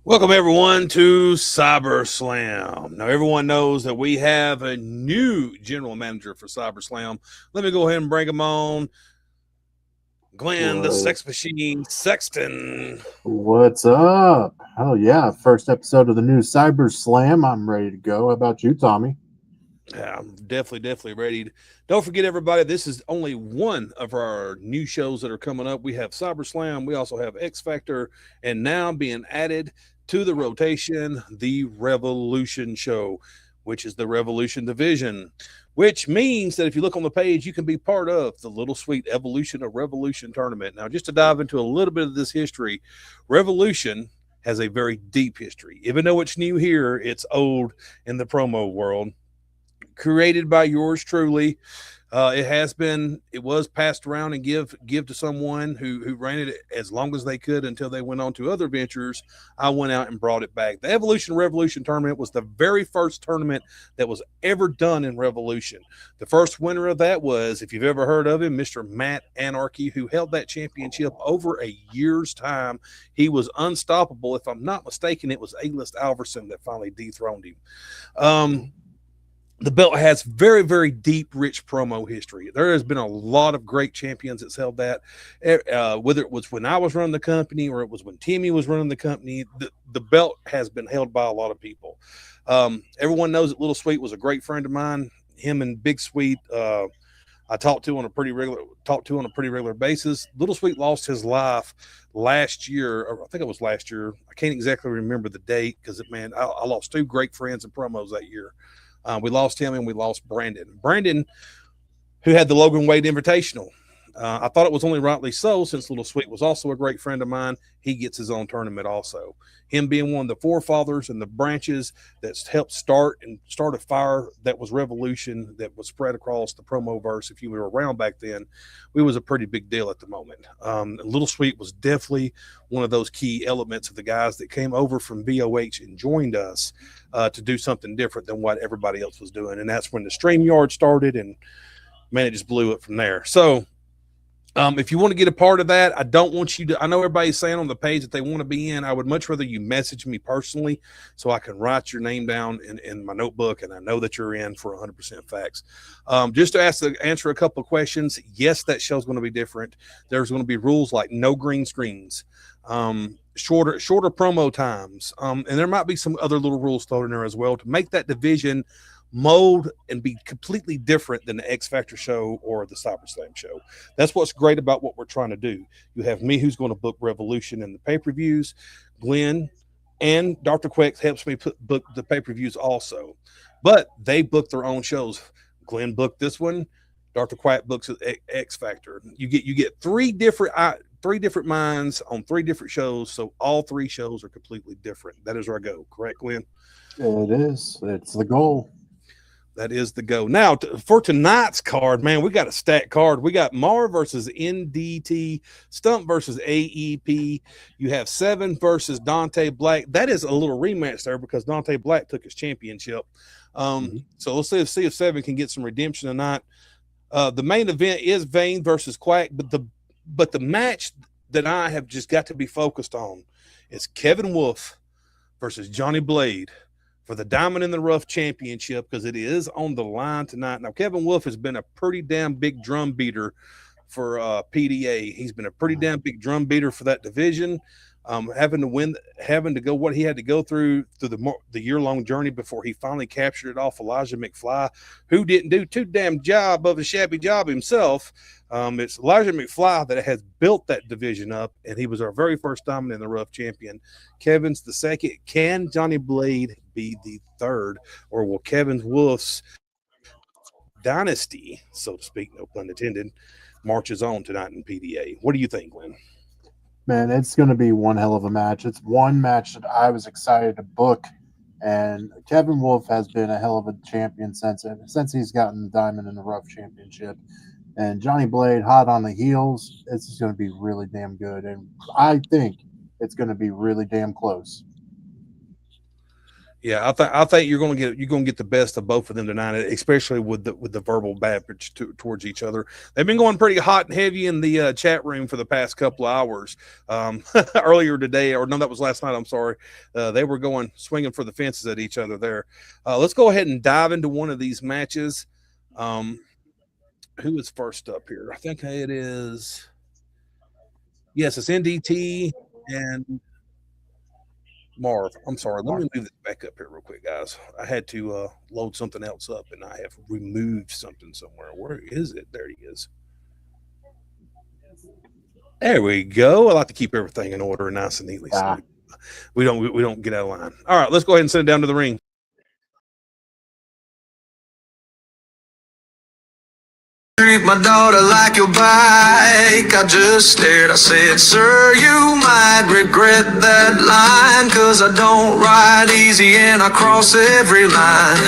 Welcome, everyone, to cyberslam. Now, everyone knows that we have a new general manager for cyberslam. Let me go ahead and bring him on. Glenn, the What? sex machine Sexton. What's up? Hell yeah. First episode of the new Cyber Slam. I'm ready to go. How about you, Tommy? Yeah, I'm definitely ready. Don't forget, everybody, this is only one of our new shows that are coming up. We have cyberslam. We also have X Factor, and now being added to the rotation, the Revolution Show, which is the Revolution Division, which means that if you look on the page, you can be part of the Little Sweet Evolution of Revolution tournament. Now, just to dive into a little bit of this history, Revolution has a very deep history. Even though it's new here, it's old in the promo world. Created by yours truly. It was passed around and give to someone who ran it as long as they could until they went on to other ventures. I went out and brought it back. The Evolution Revolution tournament was the very first tournament that was ever done in Revolution. The first winner of that was, if you've ever heard of him, Mr. Matt Anarchy, who held that championship over a year's time. He was unstoppable. If I'm not mistaken, it was A-List Alverson that finally dethroned him. The belt has very deep, rich promo history. There has been a lot of great champions that's held that. Whether it was when I was running the company or it was when Timmy was running the company, the belt has been held by a lot of people. Everyone knows that Little Sweet was a great friend of mine. Him and Big Sweet, I talked to on a pretty regular basis. Little Sweet lost his life last year. Or I think it was last year. I can't exactly remember the date because I lost two great friends and promos that year. We lost him and we lost Brandon. Brandon, who had the Logan Wade Invitational. I thought it was only rightly so, since Little Sweet was also a great friend of mine. He gets his own tournament also. Him being one of the forefathers and the branches that's helped start a fire that was Revolution, that was spread across the promo verse. If you were around back then, we was a pretty big deal at the moment. Little Sweet was definitely one of those key elements of the guys that came over from BOH and joined us to do something different than what everybody else was doing. And that's when the StreamYard started, and man, it just blew up from there. So if you want to get a part of that, I don't want you to. I know everybody's saying on the page that they want to be in. I would much rather you message me personally so I can write your name down in my notebook, and I know that you're in for 100% facts. Just to answer a couple of questions. Yes, that show's going to be different. There's going to be rules like no green screens, shorter promo times, and there might be some other little rules thrown in there as well to make that division mold and be completely different than the X Factor show or the ScyberSlam show. That's what's great about what we're trying to do. You have me, who's going to book Revolution and the pay-per-views. Glenn and Dr. Quex helps me book the pay-per-views also, but they book their own shows. Glenn booked this one. Dr. Quiet books X Factor. You get three different minds on three different shows, so all three shows are completely different. That is our goal, correct, Glenn? It is. It's the goal. That is the go. Now, for tonight's card, man, we got a stacked card. We got Mar versus NDT, Stump versus AEP. You have Seven versus Dante Black. That is a little rematch there because Dante Black took his championship. So let's see if Seven can get some redemption tonight. The main event is Vane versus Quack, but the match that I have just got to be focused on is Kevin Wolf versus Johnny Blade for the Diamond in the Rough Championship, because it is on the line tonight. Now, Kevin Wolf has been a pretty damn big drum beater for PDA. He's been a pretty damn big drum beater for that division. Having to go what he had to go through the year-long journey before he finally captured it off Elijah McFly, who didn't do too damn job of a shabby job himself. It's Elijah McFly that has built that division up, and he was our very first Diamond in the Rough champion. Kevin's the second. Can Johnny Blade be the third, or will Kevin Wolf's dynasty, so to speak, no pun intended, marches on tonight in PDA? What do you think, Glenn? Man, it's going to be one hell of a match. It's one match that I was excited to book. And Kevin Wolf has been a hell of a champion since he's gotten the Diamond in the Rough championship. And Johnny Blade, hot on the heels. It's just going to be really damn good. And I think it's going to be really damn close. Yeah, I think you're gonna get the best of both of them tonight, especially with the verbal babbage towards each other. They've been going pretty hot and heavy in the chat room for the past couple of hours. Earlier today, or no, that was last night. I'm sorry. They were going swinging for the fences at each other there. Let's go ahead and dive into one of these matches. Um, who is first up here? I think it is. Yes, it's NDT and Marv. I'm sorry. Let me move this back up here real quick, guys. I had to load something else up, and I have removed something somewhere. Where is it? There he is. There we go. I like to keep everything in order and nice and neatly, so we don't get out of line. All right, let's go ahead and send it down to the ring. Treat my daughter like your bike. I just stared. I said, sir, you might regret that line, 'cause I don't ride easy and I cross every line.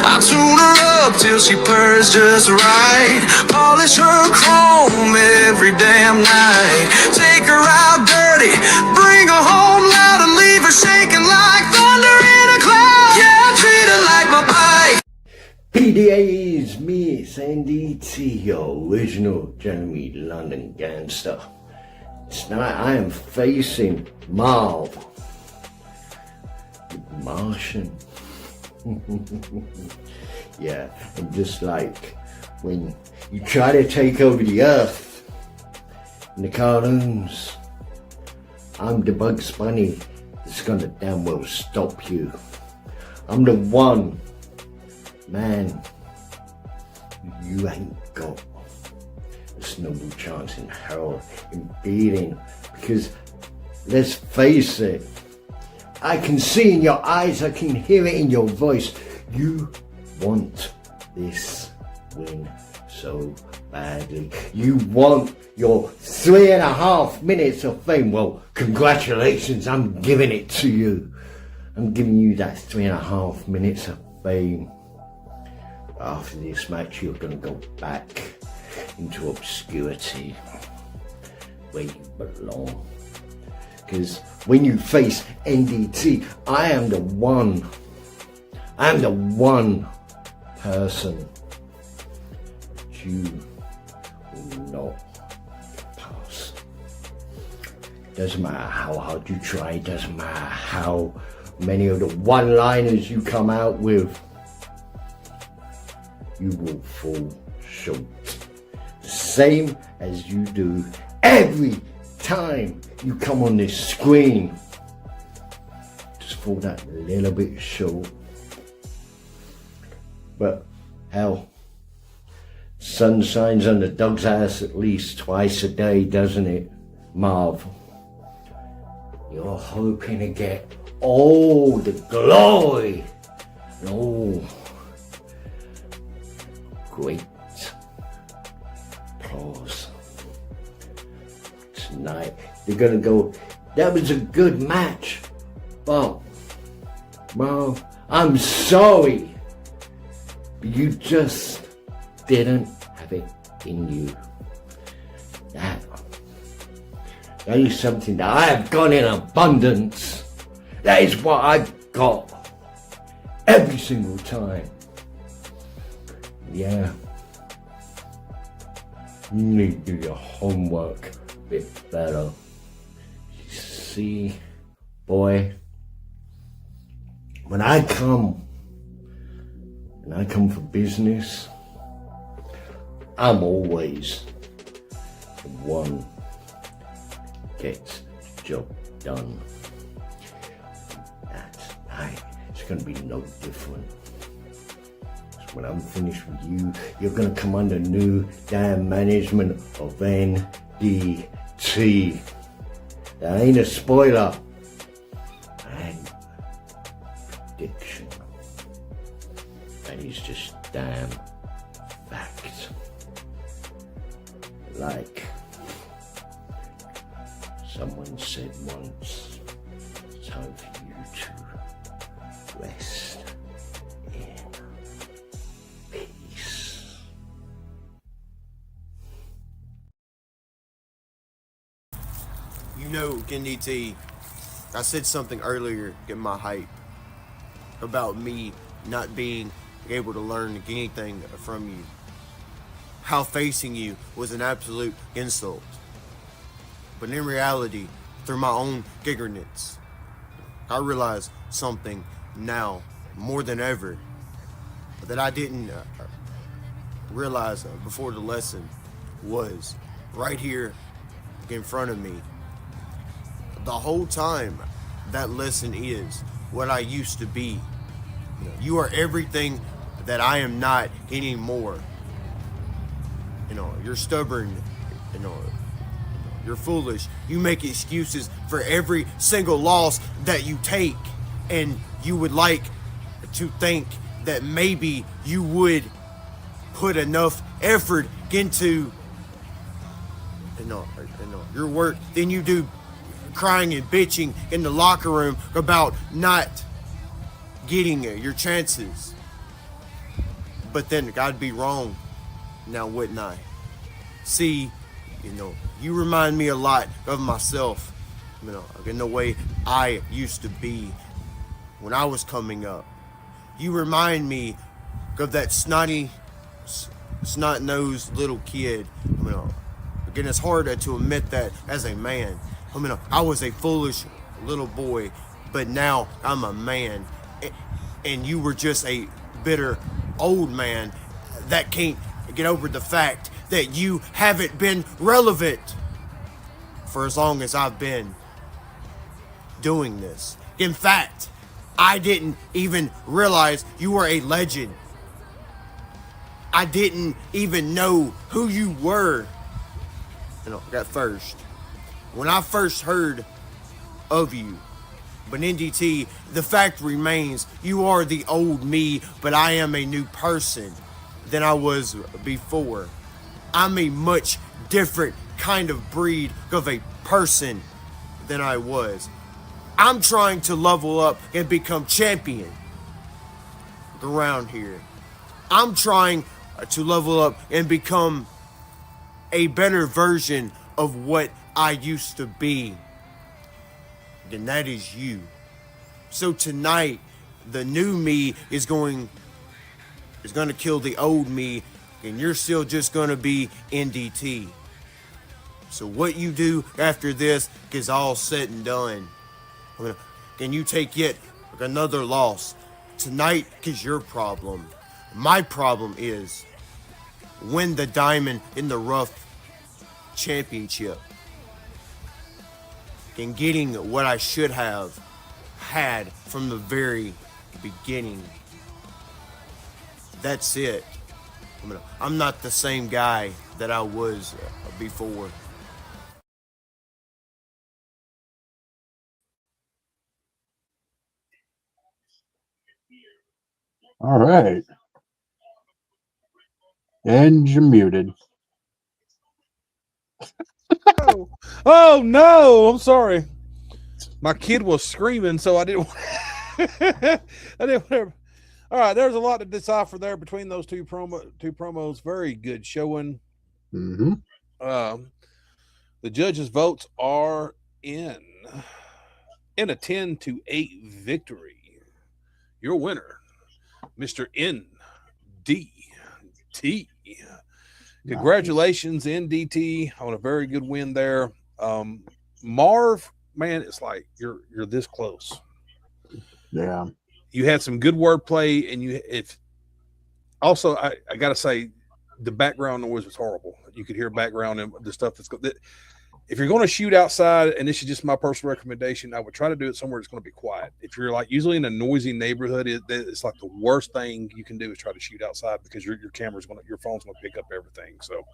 I tune her up till she purrs just right. Polish her chrome every damn night. Take her out dirty, bring her home loud, and leave her shaking like thunder in a cloud. Yeah, I treat her like my bike. PDA is me, it's NDT, your original Jeremy London gangster. Tonight I am facing Marv, the Martian. Yeah, and just like when you try to take over the Earth in the cartoons, I'm the Bugs Bunny that's gonna damn well stop you. I'm the one. Man, you ain't got a snowball chance in hell in beating, because let's face it, I can see in your eyes, I can hear it in your voice, you want this win so badly. You want your 3.5 minutes of fame. Well, congratulations, I'm giving it to you. I'm giving you that 3.5 minutes of fame. After this match, you're going to go back into obscurity where you belong. Because when you face NDT, I am the one person that you will not pass. Doesn't matter how hard you try, doesn't matter how many of the one-liners you come out with, you will fall short. Same as you do every time you come on this screen. Just fall that little bit short. But hell, sun shines on the dog's ass at least twice a day, doesn't it, Marv? You're hoping to get all the glory and all great applause. Tonight, they're gonna go, that was a good match, but Marv, I'm sorry, but you just didn't have it in you. That is something that I have got in abundance. That is what I've got every single time. Yeah, you need to do your homework a bit better. You see, boy, when I come for business, I'm always the one that gets the job done. That night, it's gonna be no different. When I'm finished with you, you're gonna come under new damn management of NDT. That ain't a spoiler. And prediction. That is just damn fact. Like someone said once, it's time for you to rest in peace. You know, NDT, I said something earlier, getting my hype. about me not being able to learn anything from you. How facing you was an absolute insult. But in reality, through my own ignorance, I realize something now more than ever that I didn't realize before the lesson was right here in front of me. The whole time, that lesson is what I used to be. You are everything that I am not anymore. You're stubborn. You're foolish. You make excuses for every single loss that you take, and you would like to think that maybe you would put enough effort into your work than you do crying and bitching in the locker room about not getting your chances. But then I'd be wrong now, wouldn't I? See, you remind me a lot of myself, in the way I used to be when I was coming up. You remind me of that snot-nosed little kid. Again, it's hard to admit that as a man. I was a foolish little boy, but now I'm a man. And you were just a bitter old man that can't get over the fact that you haven't been relevant for as long as I've been doing this. In fact, I didn't even realize you were a legend. I didn't even know who you were. At first. When I first heard of you, but NDT, the fact remains, you are the old me, but I am a new person than I was before. I'm a much different kind of breed of a person than I was. I'm trying to level up and become champion around here. I'm trying to level up and become a better version of what I used to be. And that is you. So tonight, the new me is going to kill the old me, and you're still just going to be NDT. So what you do after this is all said and done. Can you take yet another loss? Tonight is your problem. My problem is win the Diamond in the Rough championship. And getting what I should have had from the very beginning. That's it. I'm not the same guy that I was before. All right. And you're muted. Oh no! I'm sorry. My kid was screaming, so I didn't. I didn't. All right, there's a lot to decipher there between those two promos. Very good showing. Mm-hmm. The judges' votes are in a 10-8 victory. Your winner, Mr. NDT. Congratulations, NDT, on a very good win there. Marv, man, it's like you're this close. Yeah. You had some good wordplay, and also I gotta say the background noise was horrible. You could hear background and the stuff if you're going to shoot outside, and this is just my personal recommendation, I would try to do it somewhere that's going to be quiet. If you're like usually in a noisy neighborhood, it's like the worst thing you can do is try to shoot outside because your phone's going to pick up everything. So,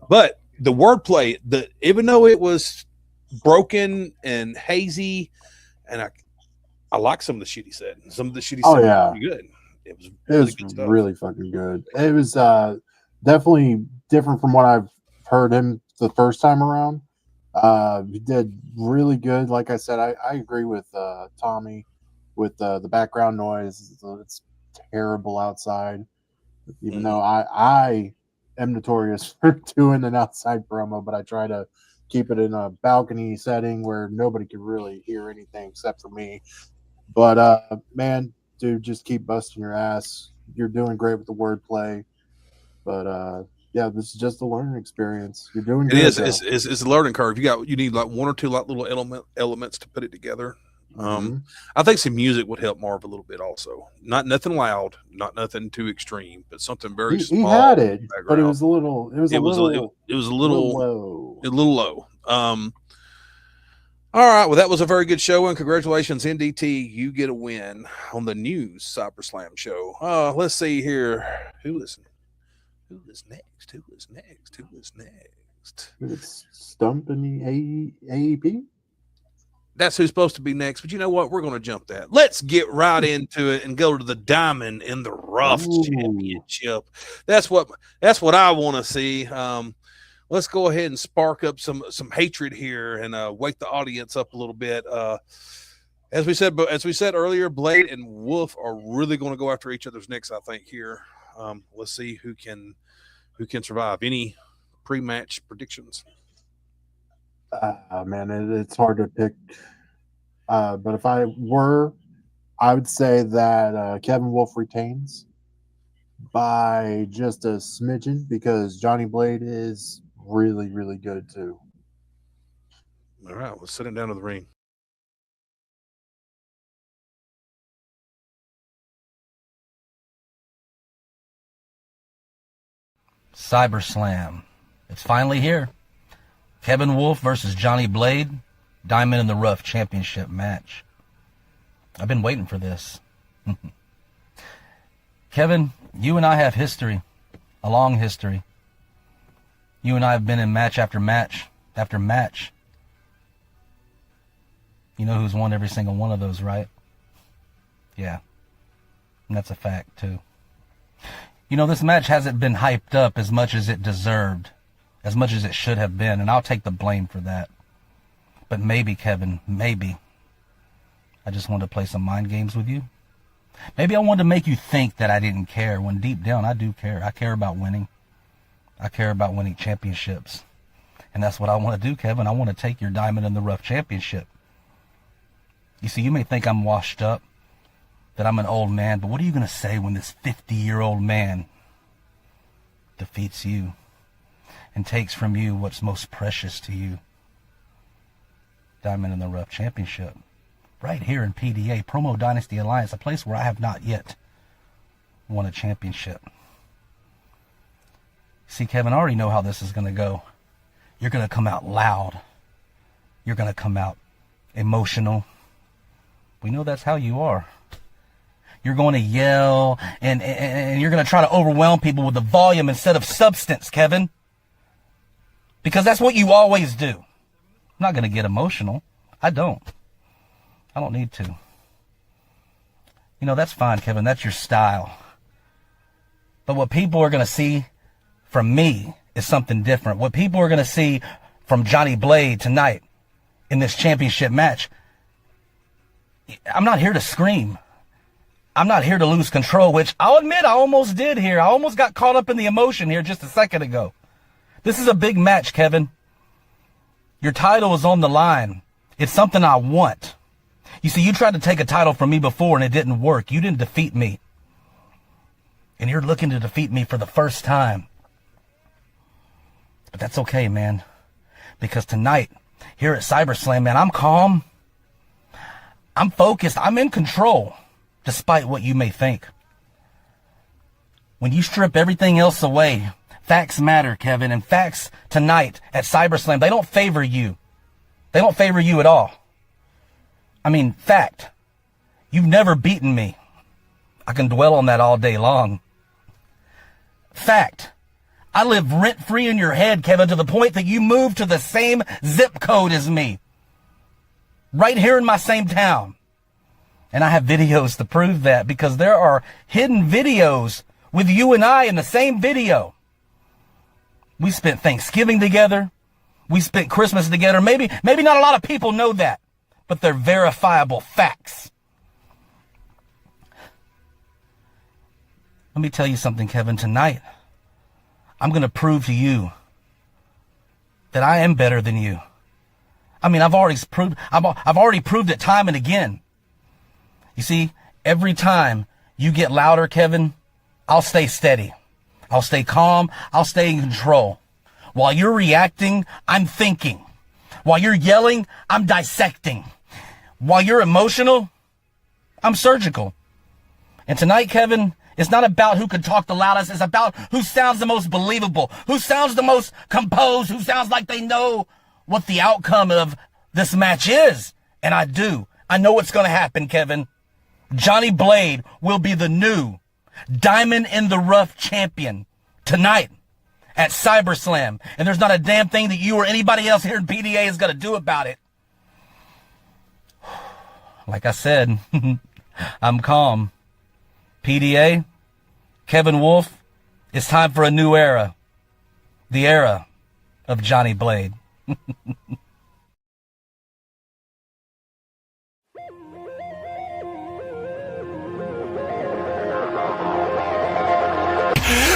but the wordplay, even though it was broken and hazy, and I like some of the shit he said. Some of the shit he said was pretty good. It was really fucking good. It was definitely different from what I've heard him the first time around. He did really good. Like I said, I agree with Tommy with the background noise. It's terrible outside. Even though I am notorious for doing an outside promo, but I try to keep it in a balcony setting where nobody can really hear anything except for me. But man, dude, just keep busting your ass. You're doing great with the wordplay. But yeah, this is just a learning experience. You're doing It good, is. though. It's a learning curve. You need like one or two like little elements to put it together. Mm-hmm. I think some music would help Marv a little bit also. Not nothing loud, not nothing too extreme, but something very He small. had in it, the but it background. was a little. It was a little little low. low. All right. Well, that was a very good show, and congratulations, NDT. You get a win on the new cyberslam show. Let's see here. Who is next? It's Stump in the AEP. That's who's supposed to be next. But you know what? We're going to jump that. Let's get right into it and go to the Diamond in the Rough Championship. That's what I want to see. Let's go ahead and spark up some hatred here and wake the audience up a little bit. As we said earlier, Blade and Wolf are really going to go after each other's necks, I think, here. Let's see who can survive. Any pre-match predictions? Man, it's hard to pick. But if I would say that Kevin Wolf retains by just a smidgen because Johnny Blade is really, really good too. All right, let's sit him down to the ring. cyberslam. It's finally here. Kevin Wolf versus Johnny Blade, Diamond in the Rough Championship match. I've been waiting for this. Kevin, you and I have history, a long history. You and I have been in match after match after match. You know who's won every single one of those, right? Yeah. And that's a fact, too. You know, this match hasn't been hyped up as much as it deserved, as much as it should have been, and I'll take the blame for that. But maybe, Kevin, maybe, I just wanted to play some mind games with you. Maybe I wanted to make you think that I didn't care, when deep down I do care. I care about winning. I care about winning championships. And that's what I want to do, Kevin. I want to take your Diamond in the Rough Championship. You see, you may think I'm washed up, that I'm an old man, but what are you going to say when this 50-year-old man defeats you and takes from you what's most precious to you? Diamond in the Rough Championship. Right here in PDA, Promo Dynasty Alliance, a place where I have not yet won a championship. See, Kevin, I already know how this is going to go. You're going to come out loud. You're going to come out emotional. We know that's how you are. You're going to yell, and you're going to try to overwhelm people with the volume instead of substance, Kevin. Because that's what you always do. I'm not going to get emotional. I don't need to. You know, that's fine, Kevin. That's your style. But what people are going to see from me is something different. What people are going to see from Johnny Blade tonight in this championship match, I'm not here to scream. I'm not here to lose control, which I'll admit I almost did here. I almost got caught up in the emotion here just a second ago. This is a big match, Kevin. Your title is on the line. It's something I want. You see, you tried to take a title from me before and it didn't work. You didn't defeat me. And you're looking to defeat me for the first time. But that's okay, man. Because tonight, here at cyberslam, man, I'm calm. I'm focused. I'm in control, despite what you may think. When you strip everything else away, facts matter, Kevin. And facts tonight at cyberslam, they don't favor you. They don't favor you at all. I mean, fact. You've never beaten me. I can dwell on that all day long. Fact. I live rent-free in your head, Kevin, to the point that you moved to the same zip code as me. Right here in my same town. And I have videos to prove that, because there are hidden videos with you and I in the same video. We spent Thanksgiving together. We spent Christmas together. Maybe not a lot of people know that, but they're verifiable facts. Let me tell you something, Kevin. Tonight, I'm going to prove to you that I am better than you. I mean, I've already proved it time and again. You see, Every time you get louder, Kevin, I'll stay steady. I'll stay calm. I'll stay in control. While you're reacting, I'm thinking. While you're yelling, I'm dissecting. While you're emotional, I'm surgical. And tonight, Kevin, it's not about who can talk the loudest. It's about who sounds the most believable, who sounds the most composed, who sounds like they know what the outcome of this match is. And I do. I know what's going to happen, Kevin. Johnny Blade will be the new Diamond in the Rough champion tonight at cyberslam. And there's not a damn thing that you or anybody else here in PDA is going to do about it. Like I said, I'm calm. PDA, Kevin Wolf, it's time for a new era. The era of Johnny Blade.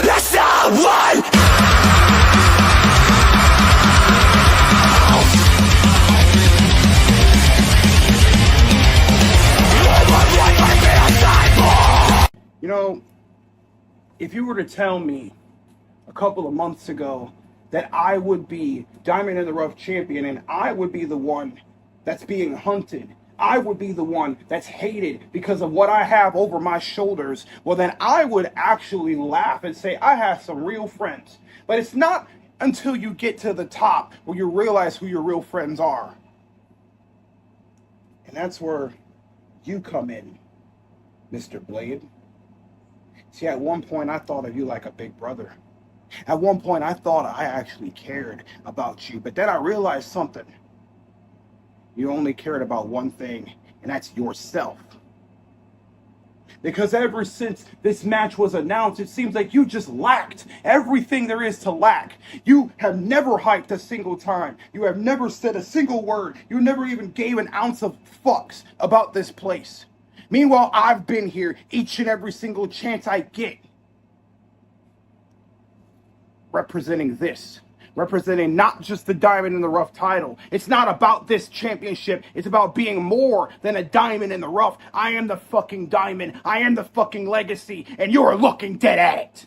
That's not what. You know, if you were to tell me a couple of months ago that I would be Diamond in the Rough champion and I would be the one that's being hunted, I would be the one that's hated because of what I have over my shoulders, well then I would actually laugh and say I have some real friends. But it's not until you get to the top where you realize who your real friends are. And that's where you come in, Mr. Blade. See, at one point I thought of you like a big brother. At one point I thought I actually cared about you, but then I realized something. You only cared about one thing, and that's yourself. Because ever since this match was announced, it seems like you just lacked everything there is to lack. You have never hyped a single time. You have never said a single word. You never even gave an ounce of fucks about this place. Meanwhile, I've been here each and every single chance I get. Representing this. Representing not just the Diamond in the Rough title. It's not about this championship. It's about being more than a Diamond in the Rough. I am the fucking Diamond. I am the fucking legacy. And you're looking dead at it.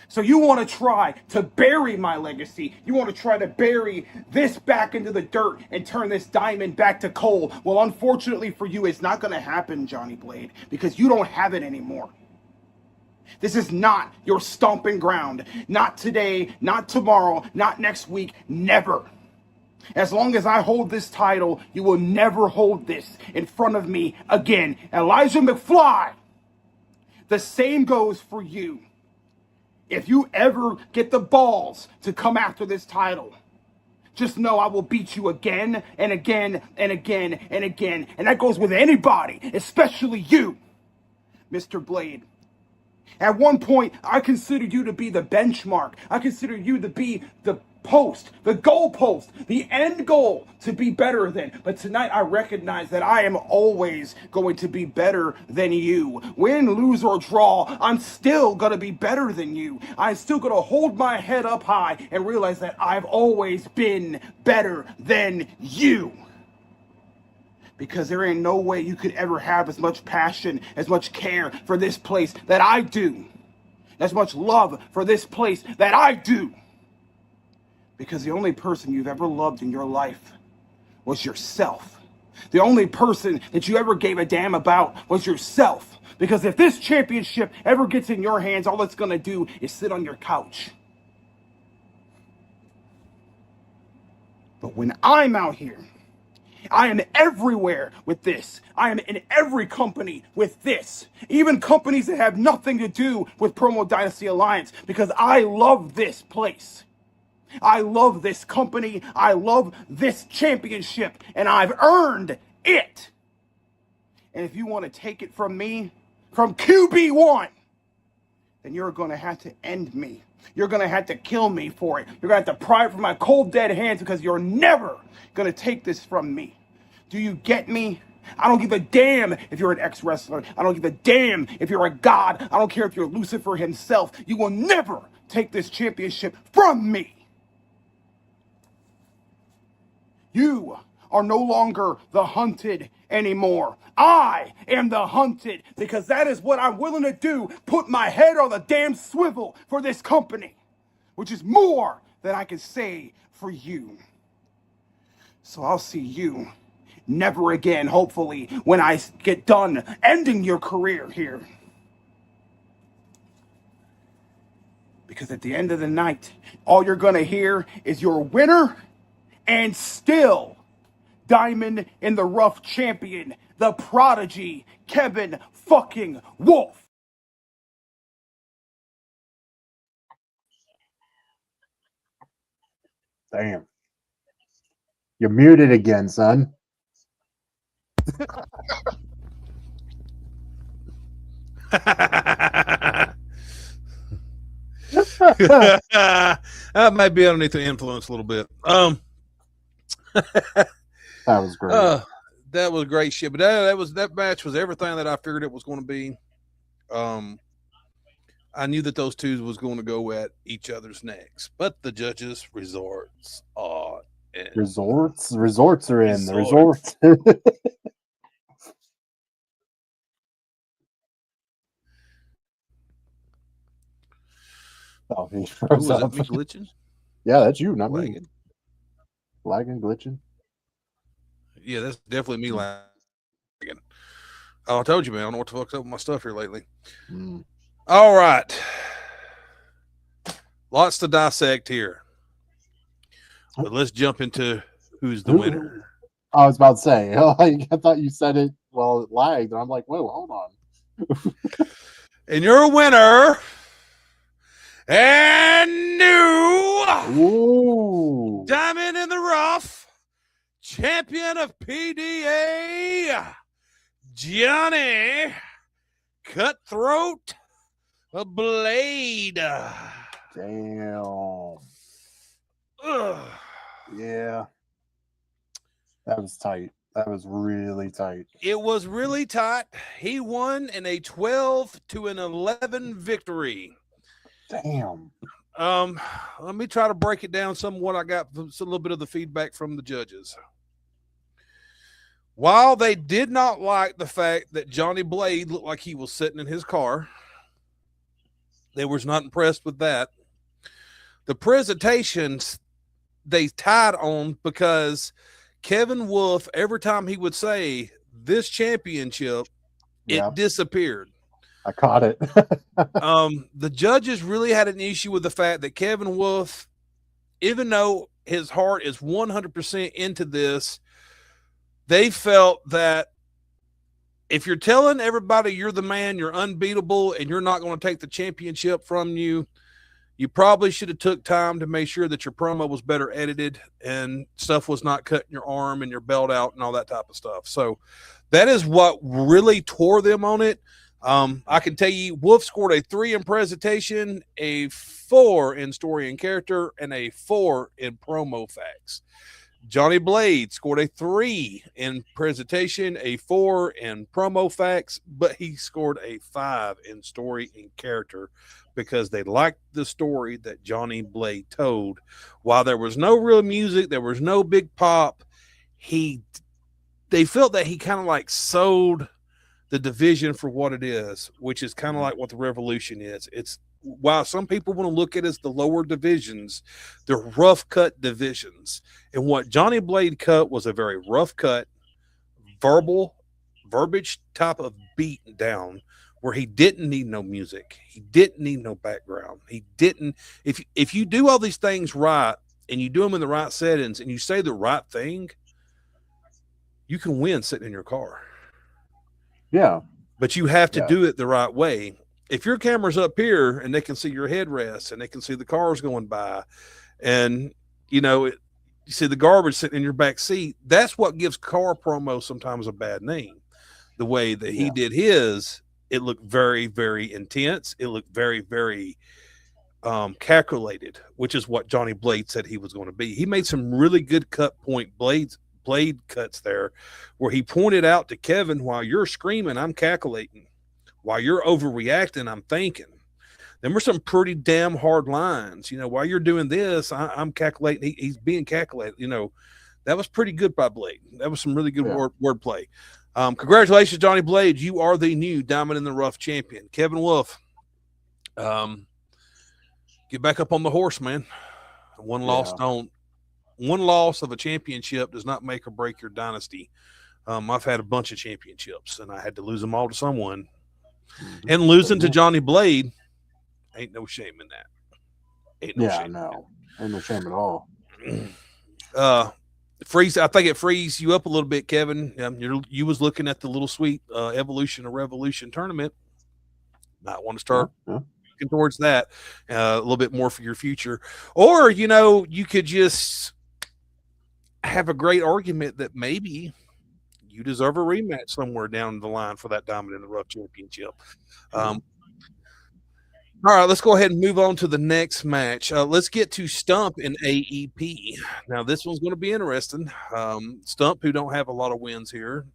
So you want to try to bury my legacy. You want to try to bury this back into the dirt and turn this diamond back to coal. Well, unfortunately for you, it's not going to happen, Johnny Blade, because you don't have it anymore. This is not your stomping ground. Not today, not tomorrow, not next week, never. As long as I hold this title, you will never hold this in front of me again. Elijah McFly, the same goes for you. If you ever get the balls to come after this title, just know I will beat you again and again and again and again. And that goes with anybody, especially you, Mr. Blade. At one point, I considered you to be the benchmark. I considered you to be the post, the goal post, the end goal to be better than. But tonight I recognize that I am always going to be better than you. Win, lose, or draw, I'm still going to be better than you. I'm still going to hold my head up high and realize that I've always been better than you. Because there ain't no way you could ever have as much passion, as much care for this place that I do. As much love for this place that I do. Because the only person you've ever loved in your life was yourself. The only person that you ever gave a damn about was yourself. Because if this championship ever gets in your hands, all it's going to do is sit on your couch. But when I'm out here, I am everywhere with this. I am in every company with this. Even companies that have nothing to do with Promo Dynasty Alliance. Because I love this place. I love this company. I love this championship. And I've earned it. And if you want to take it from me, from QB1, then you're going to have to end me. You're going to have to kill me for it. You're going to have to pry it from my cold, dead hands because you're never going to take this from me. Do you get me? I don't give a damn if you're an ex-wrestler. I don't give a damn if you're a god. I don't care if you're Lucifer himself. You will never take this championship from me. You are no longer the hunted anymore. I am the hunted because that is what I'm willing to do. Put my head on the damn swivel for this company, which is more than I can say for you. So I'll see you never again, hopefully, when I get done ending your career here. Because at the end of the night, all you're gonna hear is your winner and still Diamond in the Rough champion, the prodigy, Kevin fucking Wolf. Damn. You're muted again, son. I might be underneath the influence a little bit. That was great. That was great shit. But that match was everything that I figured it was going to be. I knew that those two was going to go at each other's necks, but the judges resorts are in. Resorts are in the Resorts. resorts. Oh, he Ooh, froze is that up. me glitching? Yeah, that's you, not me. Lagging? Lagging, glitching. Yeah, that's definitely me lagging. Oh, I told you, man. I don't know what the fuck's up with my stuff here lately. Mm. All right. Lots to dissect here. But let's jump into who's the winner. I was about to say, I thought you said it while it lagged, and I'm like, whoa, hold on. And your winner and new Ooh. Diamond in the Rough champion of PDA, Johnny Cutthroat Blade. Damn. Ugh. Yeah. That was tight. That was really tight. It was really tight. He won in a 12-11 victory. Damn. Let me try to break it down somewhat. I got a little bit of the feedback from the judges. While they did not like the fact that Johnny Blade looked like he was sitting in his car, they was not impressed with that. The presentations they tied on because Kevin Wolf, every time he would say this championship, it disappeared. I caught it. The judges really had an issue with the fact that Kevin Wolf, even though his heart is 100% into this, they felt that if you're telling everybody you're the man, you're unbeatable, and you're not going to take the championship from you, you probably should have took time to make sure that your promo was better edited and stuff was not cutting your arm and your belt out and all that type of stuff. So that is what really tore them on it. I can tell you Wolf scored a 3 in presentation, a 4 in story and character, and a 4 in promo facts. Johnny Blade scored a 3 in presentation, a 4 in promo facts, but he scored a 5 in story and character because they liked the story that Johnny Blade told. While there was no real music, there was no big pop, they felt that he kind of like sold the division for what it is, which is kind of like what the Revolution is. It's while some people want to look at it as the lower divisions, they're rough cut divisions. And what Johnny Blade cut was a very rough cut, verbiage type of beat down where he didn't need no music. He didn't need no background. He didn't. If you do all these things right and you do them in the right settings and you say the right thing, you can win sitting in your car. Yeah. But you have to do it the right way. If your camera's up here and they can see your headrest and they can see the cars going by and, you see the garbage sitting in your back seat, that's what gives car promo sometimes a bad name. The way that he did his, it looked very, very intense. It looked very, very calculated, which is what Johnny Blade said he was going to be. He made some really good cut point blade cuts there where he pointed out to Kevin, while you're screaming, I'm calculating. While you're overreacting, I'm thinking. There were some pretty damn hard lines. While you're doing this, I'm calculating. He's being calculated. That was pretty good by Blade. That was some really good wordplay. Congratulations, Johnny Blade. You are the new Diamond in the Rough champion. Kevin Wolf, get back up on the horse, man. One loss of a championship does not make or break your dynasty. I've had a bunch of championships, and I had to lose them all to someone. And losing to Johnny Blade ain't no shame in that. Ain't no shame at all. Freeze, I think it frees you up a little bit, Kevin. You was looking at the Little Sweet Evolution or Revolution tournament. Might want to start looking towards that a little bit more for your future. Or, you could just have a great argument that maybe you deserve a rematch somewhere down the line for that Diamond in the Rough championship. All right, let's go ahead and move on to the next match. Let's get to Stump and AEP. Now, this one's going to be interesting. Stump, who don't have a lot of wins here.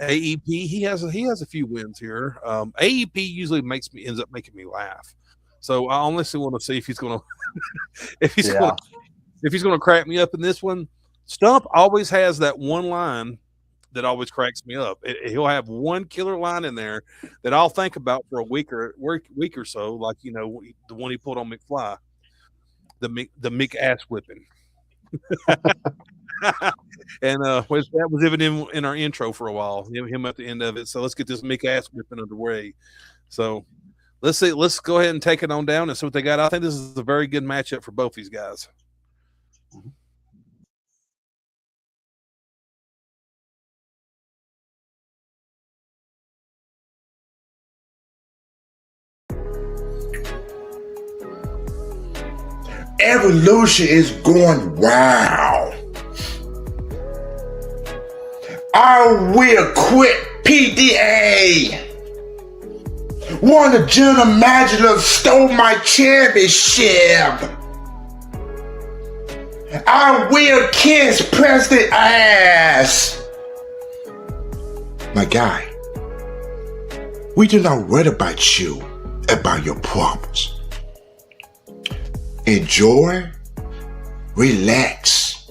AEP, he has a few wins here. AEP usually ends up making me laugh. So I honestly want to see if he's going to if he's going to crack me up in this one. Stump always has that one line that always cracks me up. He'll have one killer line in there that I'll think about for a week or so, like the one he pulled on McFly, the Mick ass whipping, and that was even in our intro for a while. Him at the end of it. So let's get this Mick ass whipping underway. So let's see. Let's go ahead and take it on down and see what they got. I think this is a very good matchup for both these guys. Evolution is going wild. I will quit PDA. One of the general managers stole my championship. I will kiss President ass. My guy, we do not worry about you, about your problems. Enjoy, relax.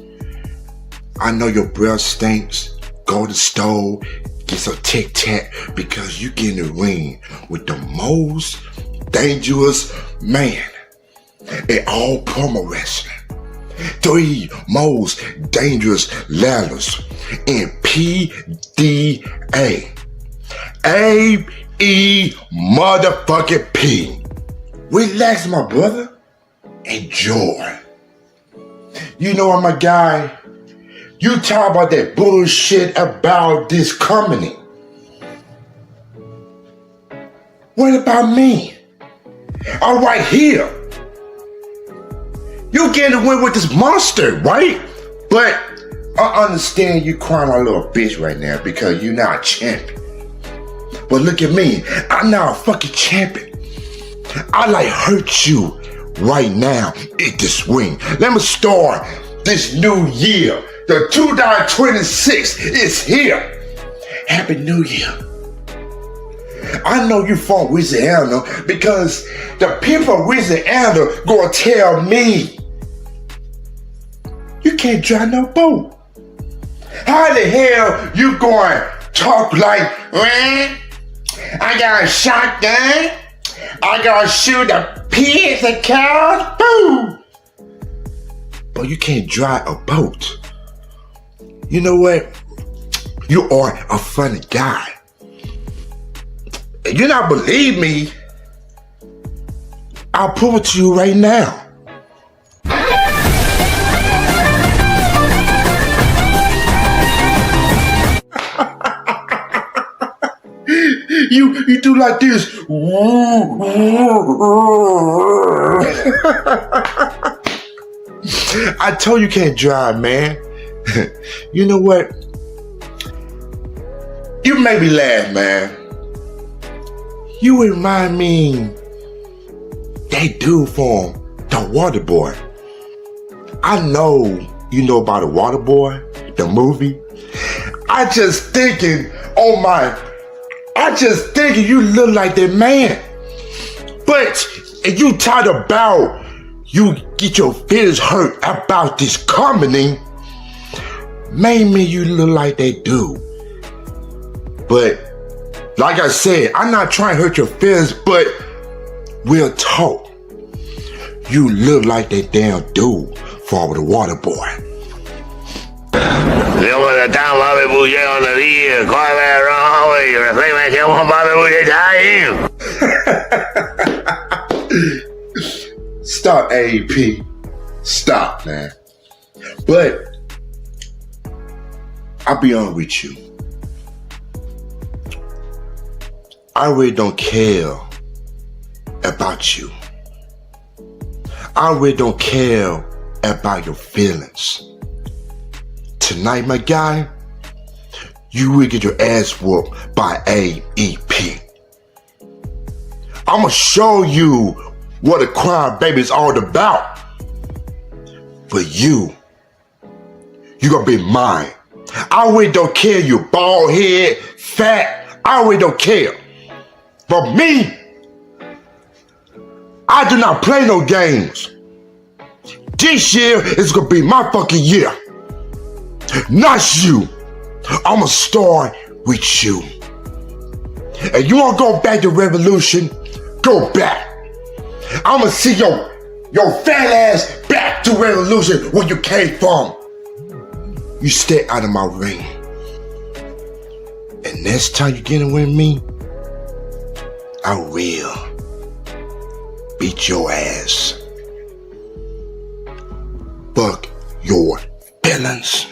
I know your breath stinks. Go to the stove, get some Tic Tac because you get in the ring with the most dangerous man in all promo wrestling. 3 most dangerous letters in PDA. A-E motherfucking P. Relax, my brother. Enjoy. You know what, my guy? You talk about that bullshit about this company. What about me? I'm right here. You getting to win with this monster, right? But I understand you crying like a little bitch right now because you're not a champion. But look at me. I'm now a fucking champion. I hurt you right now in this ring. Let me start this new year. The 2026 is here. Happy New Year. I know you from Louisiana because the people of Louisiana gonna tell me you can't drive no boat. How the hell you going talk like, I got a shotgun, I gotta shoot the pigs and cows, boo! But you can't drive a boat. You know what? You are a funny guy. And you not believe me, I'll prove it to you right now. You do like this. I told you can't drive, man. You know what? You made me laugh, man. You remind me that dude from The Water Boy. I know you know about The Water Boy, the movie. I just thinking you look like that man. But if you talk about you get your feelings hurt about this company, Maybe you look like they do. But, like I said, I'm not trying to hurt your feelings, but we'll talk. You look like that damn dude for the water boy. Stop, AEP. Stop, man. But I'll be honest with you. I really don't care about you. I really don't care about your feelings. Tonight, my guy, you will get your ass whooped by AEP. I'ma show you what a crying baby is all about. But you're gonna be mine. I really don't care you bald head, fat, I really don't care. But me, I do not play no games. This year is gonna be my fucking year. Not you. I'ma start with you. And you wanna go back to Revolution? Go back. I'ma see your fat ass back to Revolution where you came from. You stay out of my ring. And next time you get in with me, I will beat your ass. Fuck your feelings.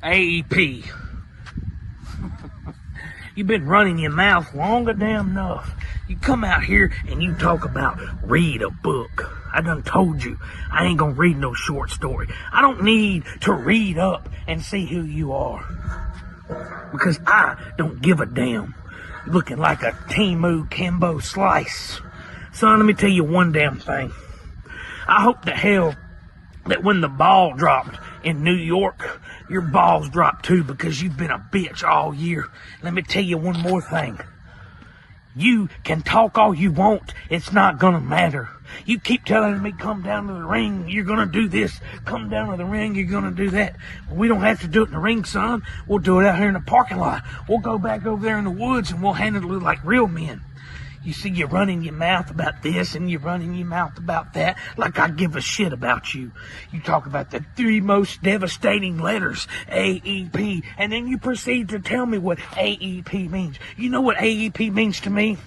AEP. You've been running your mouth longer damn enough. You come out here and you talk about read a book. I done told you, I ain't gonna read no short story. I don't need to read up and see who you are. Because I don't give a damn. You're looking like a Timu Kimbo slice. Son, let me tell you one damn thing. I hope to hell that when the ball dropped in New York, your balls dropped too, because you've been a bitch all year. Let me tell you one more thing. You can talk all you want. It's not gonna matter. You keep telling me, come down to the ring, you're gonna do this. Come down to the ring, you're gonna do that. We don't have to do it in the ring, son. We'll do it out here in the parking lot. We'll go back over there in the woods and we'll handle it like real men. You see, you're running your mouth about this and you're running your mouth about that, like I give a shit about you. You talk about the 3 most devastating letters, AEP, and then you proceed to tell me what AEP means. You know what AEP means to me?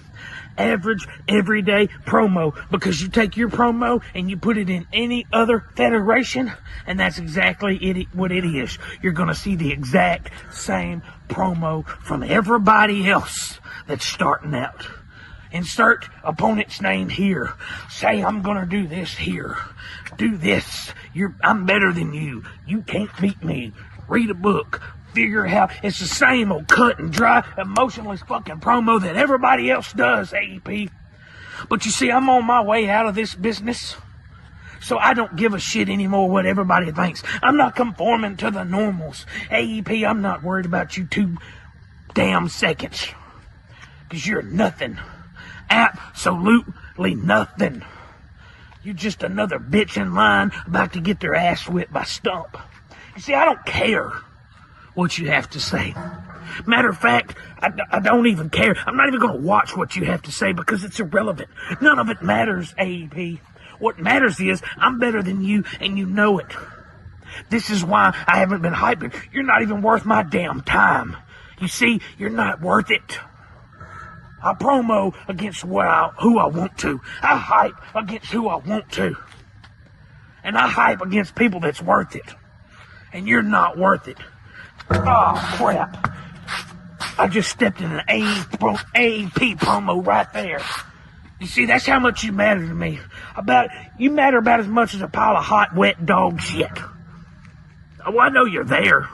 Average, everyday promo, because you take your promo and you put it in any other federation, and that's exactly what it is. You're going to see the exact same promo from everybody else that's starting out. Insert opponent's name here. Say I'm gonna do this here. Do this. I'm better than you. You can't beat me. Read a book. Figure out. It's the same old cut and dry, emotionless fucking promo that everybody else does, AEP. But you see, I'm on my way out of this business. So I don't give a shit anymore what everybody thinks. I'm not conforming to the normals. AEP, I'm not worried about you 2 damn seconds. Because you're nothing. Absolutely nothing. You're just another bitch in line about to get their ass whipped by Stump. You see, I don't care what you have to say. Matter of fact, I don't even care. I'm not even going to watch what you have to say because it's irrelevant. None of it matters, AEP. What matters is I'm better than you and you know it. This is why I haven't been hyping. You're not even worth my damn time. You see, you're not worth it. I promo against who I want to. I hype against who I want to. And I hype against people that's worth it. And you're not worth it. Oh, crap. I just stepped in an AEP promo right there. You see, that's how much you matter to me. You matter about as much as a pile of hot, wet dog shit. Oh, I know you're there,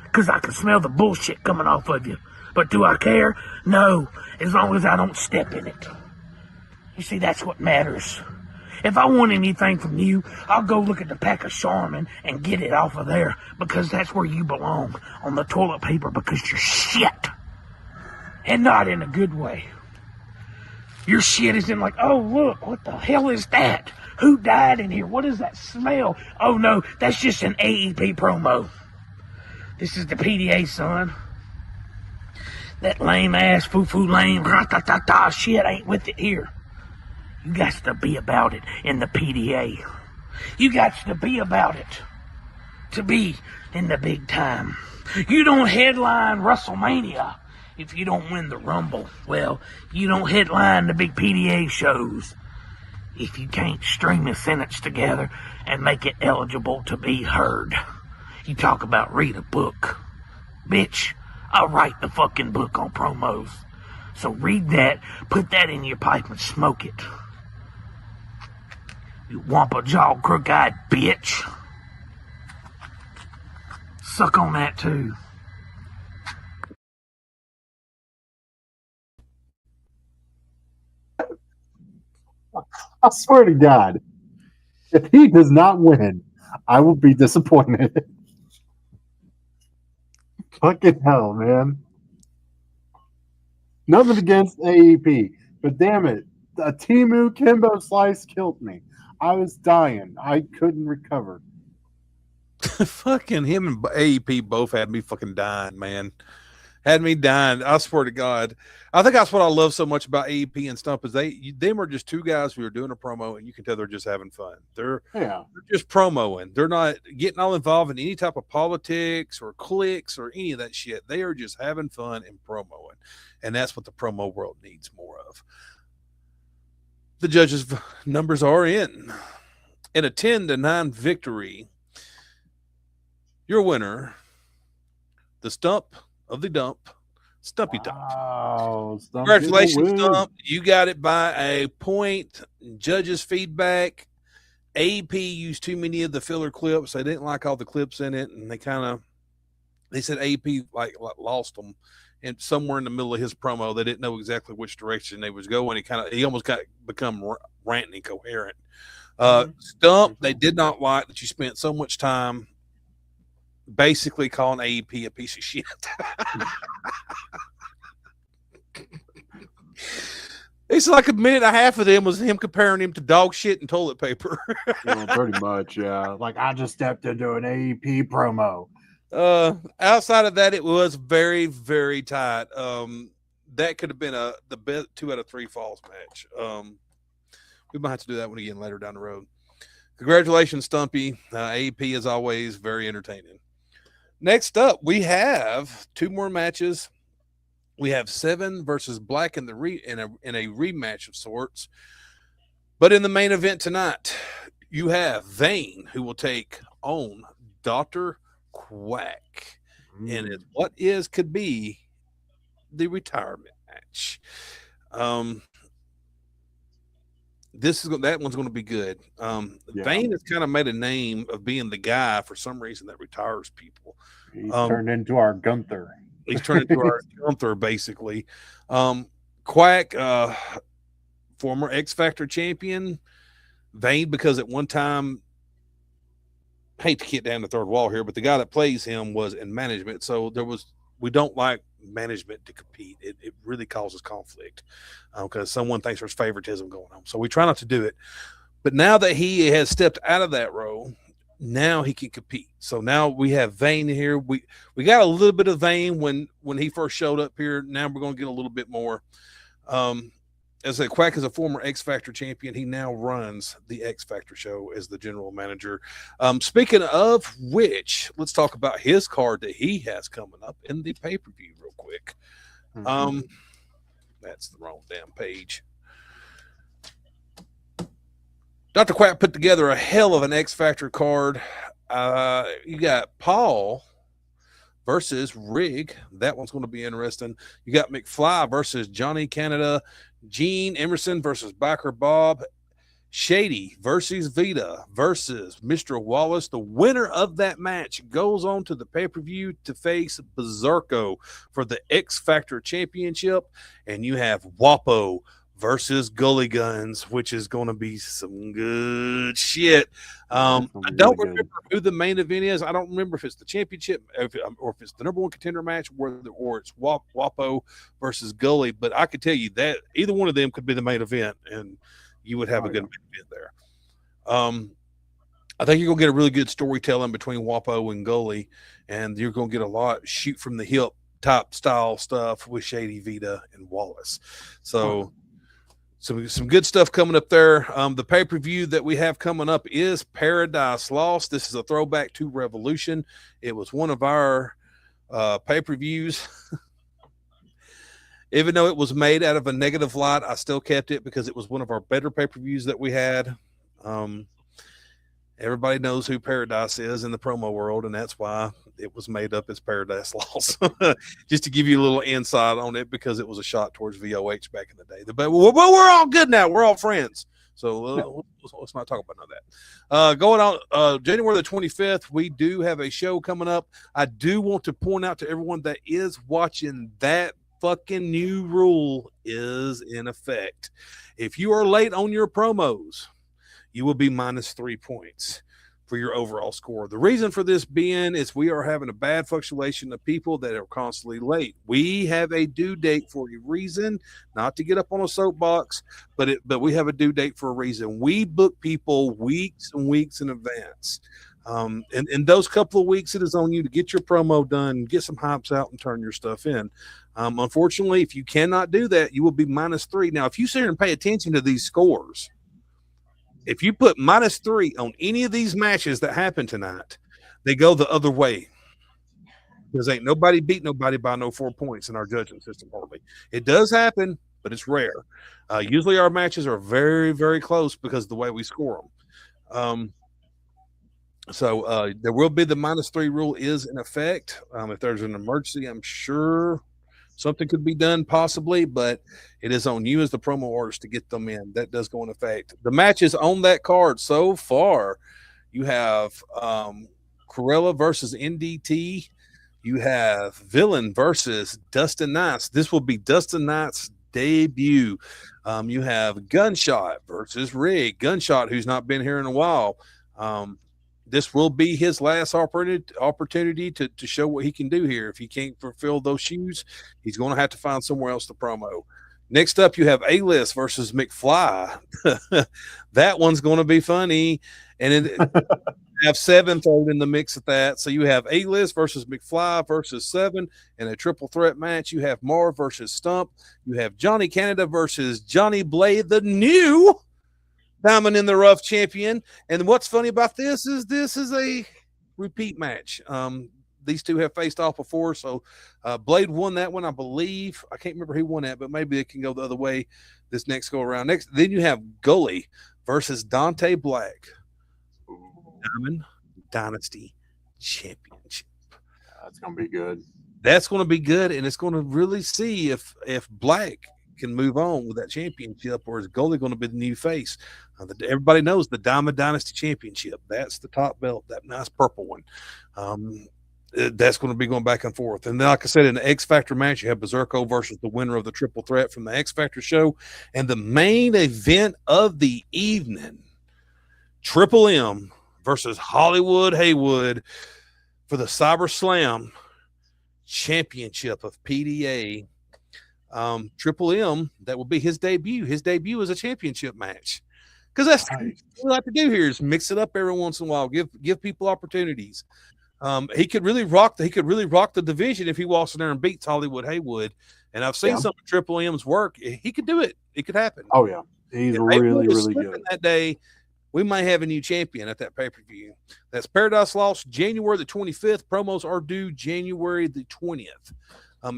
because I can smell the bullshit coming off of you. But do I care? No, as long as I don't step in it. You see, that's what matters. If I want anything from you, I'll go look at the pack of Charmin and get it off of there, because that's where you belong, on the toilet paper, because you're shit. And not in a good way. Your shit is in like, oh, look, what the hell is that? Who died in here? What is that smell? Oh, no, that's just an AEP promo. This is the PDA, son. That lame-ass, foo-foo lame, ra-ta-ta-ta shit ain't with it here. You got to be about it in the PDA. You got to be about it to be in the big time. You don't headline WrestleMania if you don't win the Rumble. Well, you don't headline the big PDA shows if you can't string a sentence together and make it eligible to be heard. You talk about read a book. Bitch, I write the fucking book on promos. So read that, put that in your pipe and smoke it. You wampa-jawed, crook-eyed bitch. Suck on that too. I swear to God, if he does not win, I will be disappointed. Fucking hell, man. Nothing against AEP, but damn it, a Timu Kimbo slice killed me. I was dying. I couldn't recover. Fucking him and AEP both had me fucking dying, man. Had me dying. I swear to God. I think that's what I love so much about AEP and Stump is them are just two guys who are doing a promo, and you can tell they're just having fun. They're just promoing. They're not getting all involved in any type of politics or cliques or any of that shit. They are just having fun and promoing, and that's what the promo world needs more of. The judges' numbers are in a 10-9 victory. Your winner, the Stump of the Dump, Stumpy Dump. Wow, Congratulations, Stump. You got it by a point. Judges' feedback. AP used too many of the filler clips. They didn't like all the clips in it, and they said AP like lost them. And somewhere in the middle of his promo, they didn't know exactly which direction they was going. He almost become ranting incoherent. Stump, they did not like that you spent so much time basically calling AEP a piece of shit. It's like a minute and a half of them was him comparing him to dog shit and toilet paper. Pretty much, yeah. Like, I just stepped into an AEP promo. Outside of that, it was very, very tight. That could have been the best 2 out of 3 falls match. We might have to do that one again later down the road. Congratulations, Stumpy. AEP is always very entertaining. Next up, we have 2 more matches. We have Seven versus Black in a rematch of sorts. But in the main event tonight, you have Vane, who will take on Dr. Quack. And it could be the retirement match. That one's going to be good. Vane has kind of made a name of being the guy for some reason that retires people. He's turned into our Gunther. He's turned into our Gunther, basically. Quack, former X Factor champion. Vane, because at one time, I hate to kick down the third wall here, but the guy that plays him was in management. So we don't like management to compete. It really causes conflict because someone thinks there's favoritism going on. So we try not to do it. But now that he has stepped out of that role, now he can compete. So now we have Vane here. We got a little bit of Vane when he first showed up here. Now we're going to get a little bit more. As I said, Quack is a former X Factor champion. He now runs the X Factor show as the general manager. Speaking of which, let's talk about his card that he has coming up in the pay-per-view real quick. That's the wrong damn page. Dr. Quack put together a hell of an X Factor card. You got Paul versus Rig. That one's going to be interesting. You got McFly versus Johnny Canada. Gene Emerson versus Biker Bob. Shady versus Vita versus Mr. Wallace. The winner of that match goes on to the pay-per-view to face Berserko for the X Factor Championship. And you have Wapo versus Gully Guns, which is going to be some good shit. I don't remember who the main event is. I don't remember if it's the championship or if it's the number one contender match or it's Wapo versus Gully. But I could tell you that either one of them could be the main event, and you would have a good main event there. I think you're going to get a really good storytelling between Wapo and Gully, and you're going to get a lot shoot from the hip top style stuff with Shady, Vita, and Wallace. So some good stuff coming up there. The pay-per-view that we have coming up is Paradise Lost. This is a throwback to Revolution. It was one of our pay-per-views. Even though it was made out of a negative light, I still kept it because it was one of our better pay-per-views that we had. Everybody knows who Paradise is in the promo world, and that's why it was made up as Paradise Lost. Just to give you a little insight on it, because it was a shot towards VOH back in the day. But we're all good now. We're all friends. So let's not talk about none of that. Going on January the 25th, we do have a show coming up. I do want to point out to everyone that is watching that fucking new rule is in effect. If you are late on your promos, you will be minus 3 points for your overall score. The reason for this being is we are having a bad fluctuation of people that are constantly late. We have a due date for a reason, not to get up on a soapbox, but we have a due date for a reason. We book people weeks and weeks in advance. And in those couple of weeks, it is on you to get your promo done, get some hypes out, and turn your stuff in. Unfortunately, if you cannot do that, you will be minus 3. Now, if you sit here and pay attention to these scores, if you put minus 3 on any of these matches that happen tonight, they go the other way. Because ain't nobody beat nobody by no 4 points in our judging system, hardly. It does happen, but it's rare. Usually our matches are very, very close because of the way we score them. So there will be the minus 3 rule is in effect. If there's an emergency, I'm sure something could be done possibly, but it is on you as the promo artist to get them in. That does go in effect. The matches on that card so far, you have Corella versus NDT. You have Villain versus Dustin Knights. This will be Dustin Knights' debut. You have Gunshot versus Rig. Gunshot, who's not been here in a while. This will be his last opportunity to show what he can do here. If he can't fulfill those shoes, he's going to have to find somewhere else to promo. Next up, you have A-List versus McFly. That one's going to be funny. And you have Seven thrown in the mix at that. So you have A-List versus McFly versus Seven in a triple threat match. You have Marv versus Stump. You have Johnny Canada versus Johnny Blade, the new Diamond in the Rough champion. And what's funny about this is a repeat match. These two have faced off before, so Blade won that one, I believe. I can't remember who won that, but maybe it can go the other way this next go around. Then you have Gully versus Dante Black, Diamond Dynasty Championship. That's gonna be good. That's going to be good, and it's going to really see if Black can move on with that championship, or is Gully going to be the new face? Everybody knows the Diamond Dynasty Championship. That's the top belt, that nice purple one. That's going to be going back and forth. And then, like I said, in the X Factor match, you have Berserko versus the winner of the triple threat from the X Factor show. And the main event of the evening, Triple M versus Hollywood Haywood for the CyberSlam Championship of PDA. Triple M, that will be his debut. His debut is a championship match. Because that's what we like to do here is mix it up every once in a while, give people opportunities. He could really rock the division if he walks in there and beats Hollywood Haywood. And I've seen some of Triple M's work. He could do it. It could happen. Oh yeah, he's really good that day. we may have a new champion at that pay-per-view. That's Paradise Lost, January the 25th. Promos are due January the 20th.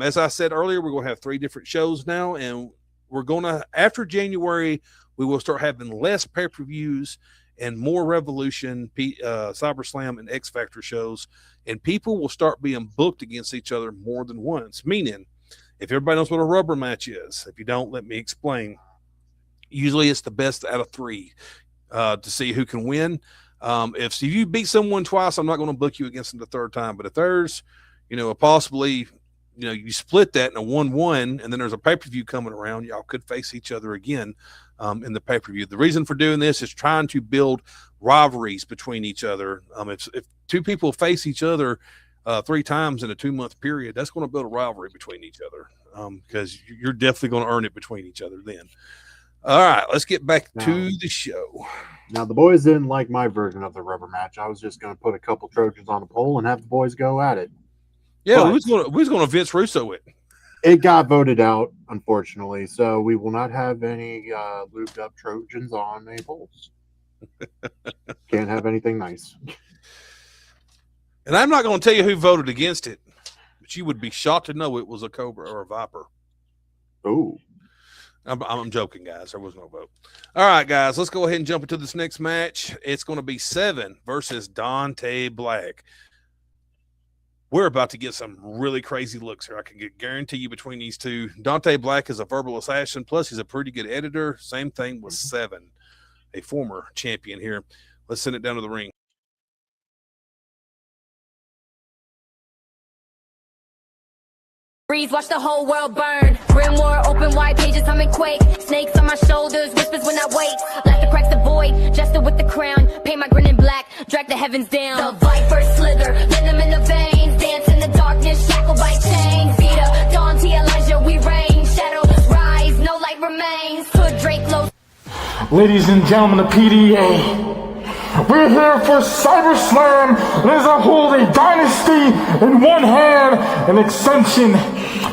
As I said earlier, we're going to have 3 different shows now, and we're going to, after January, we will start having less pay-per-views and more Revolution, CyberSlam, and X Factor shows, and people will start being booked against each other more than once, meaning if everybody knows what a rubber match is, if you don't, let me explain. Usually it's the best out of 3 to see who can win. If you beat someone twice, I'm not going to book you against them the 3rd time, but if there's, possibly, you split that in a 1-1, and then there's a pay-per-view coming around, y'all could face each other again in the pay-per-view. The reason for doing this is trying to build rivalries between each other. If 2 people face each other 3 times in a 2-month period, that's going to build a rivalry between each other because you're definitely going to earn it between each other then. All right, let's get back to the show. Now, the boys didn't like my version of the rubber match. I was just going to put a couple Trojans on a pole and have the boys go at it. Yeah, we was going to Vince Russo it. It got voted out, unfortunately, so we will not have any lubed up Trojans on a poles. Can't have anything nice. And I'm not going to tell you who voted against it, but you would be shocked to know it was a Cobra or a Viper. Oh. I'm joking, guys. There was no vote. All right, guys, let's go ahead and jump into this next match. It's going to be Seven versus Dante Black. We're about to get some really crazy looks here. I can guarantee you between these two. Dante Black is a verbal assassin, plus he's a pretty good editor. Same thing with Seven, a former champion here. Let's send it down to the ring. Breeze, watch the whole world burn. Grim war, open wide pages, I'm in quake. Snakes on my shoulders, whispers when I wait. Like to crack the void, jester with the crown. Paint my grin in black, drag the heavens down. The viper slither, venom in the veins. Dance in the darkness, shackled by chains. Vita, Dawn, Elijah, we reign. Shadows rise, no light remains. Hood, Drake, low. Ladies and gentlemen of PDA, we're here for CyberSlam. As I hold a dynasty in one hand, an extension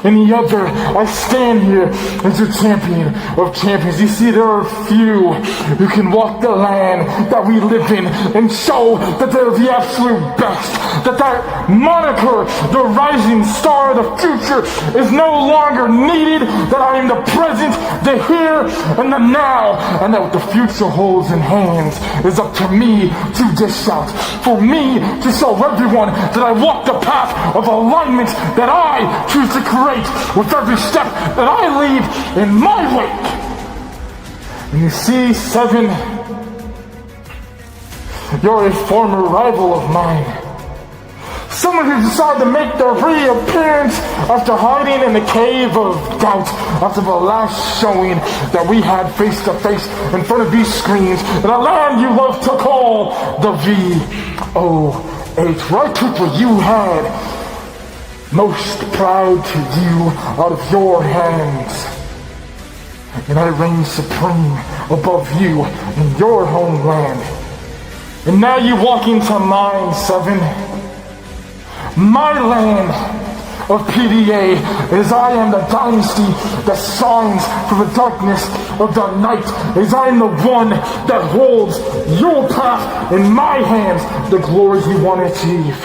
in the other. I stand here as your champion of champions. You see, there are few who can walk the land that we live in and show that they're the absolute best. That moniker, the rising star of the future, is no longer needed. That I am the present, the here, and the now. And that what the future holds in hands is up to me to dish out, for me to show everyone that I walk the path of alignment that I choose to create with every step that I leave in my wake. And you see, Seven, you're a former rival of mine. Someone who decided to make their reappearance after hiding in the cave of doubt after the last showing that we had face to face in front of these screens in a land you love to call the VOH. Right, people, you had most proud to you out of your hands. And I reign supreme above you in your homeland. And now you walk into mine, Seven. My land of PDA, as I am the dynasty that shines through the darkness of the night, as I am the one that holds your path in my hands, the glories you want to achieve.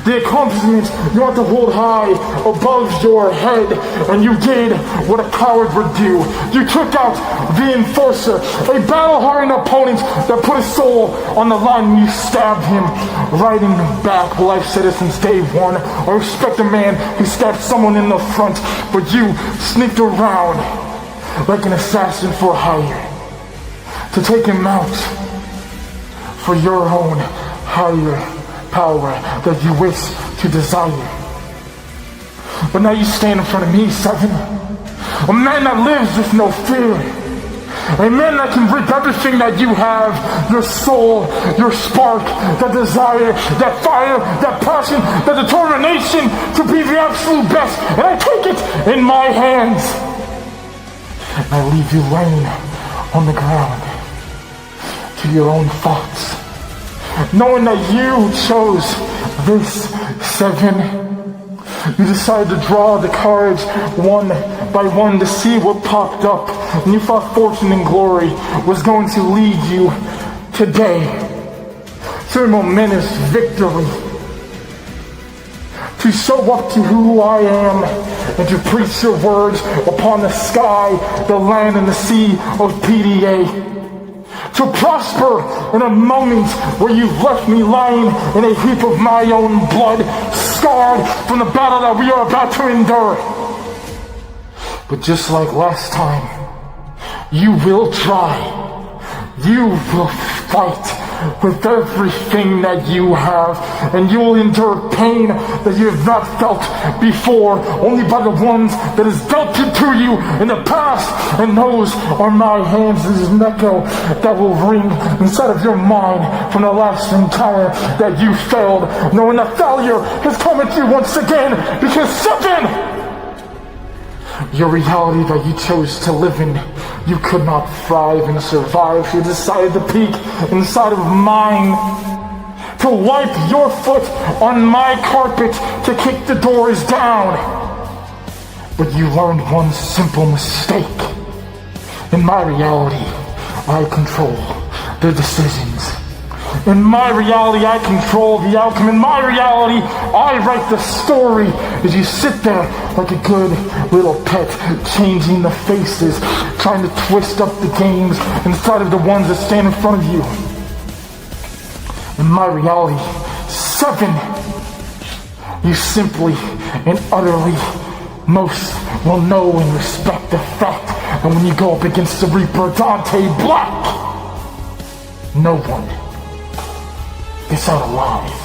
The accomplishments you want to hold high above your head, and you did what a coward would do. You took out the Enforcer, a battle-hardened opponent that put his soul on the line, and you stabbed him right in the back. Well, I've said it since day one. I respect a man who stabbed someone in the front, but you sneaked around like an assassin for hire to take him out for your own higher power that you wish to desire. But now you stand in front of me, Seven, a man that lives with no fear, a man that can rip everything that you have, your soul, your spark, that desire, that fire, that passion, that determination to be the absolute best, and I take it in my hands and I leave you laying on the ground to your own thoughts, knowing that you chose this, Seven. You decided to draw the cards one by one to see what popped up, and you thought fortune and glory was going to lead you today to a momentous victory, to show up to who I am and to preach your words upon the sky, the land, and the sea of PDA. To prosper in a moment where you've left me lying in a heap of my own blood, scarred from the battle that we are about to endure. But just like last time, you will try. You will fight with everything that you have, and you will endure pain that you have not felt before, only by the ones that is dealt to you in the past. And those are my hands. This is an echo that will ring inside of your mind from the last encounter that you failed, knowing that failure has come at you once again, because your reality that you chose to live in, you could not thrive and survive. You decided to peek inside of mine, to wipe your foot on my carpet, to kick the doors down. But you learned one simple mistake. In my reality, I control the decisions. In my reality, I control the outcome. In my reality, I write the story. As you sit there like a good little pet, changing the faces, trying to twist up the games inside of the ones that stand in front of you. In my reality, 7, you simply and utterly most will know and respect the fact that when you go up against the Reaper Dante Black, no one is out alive.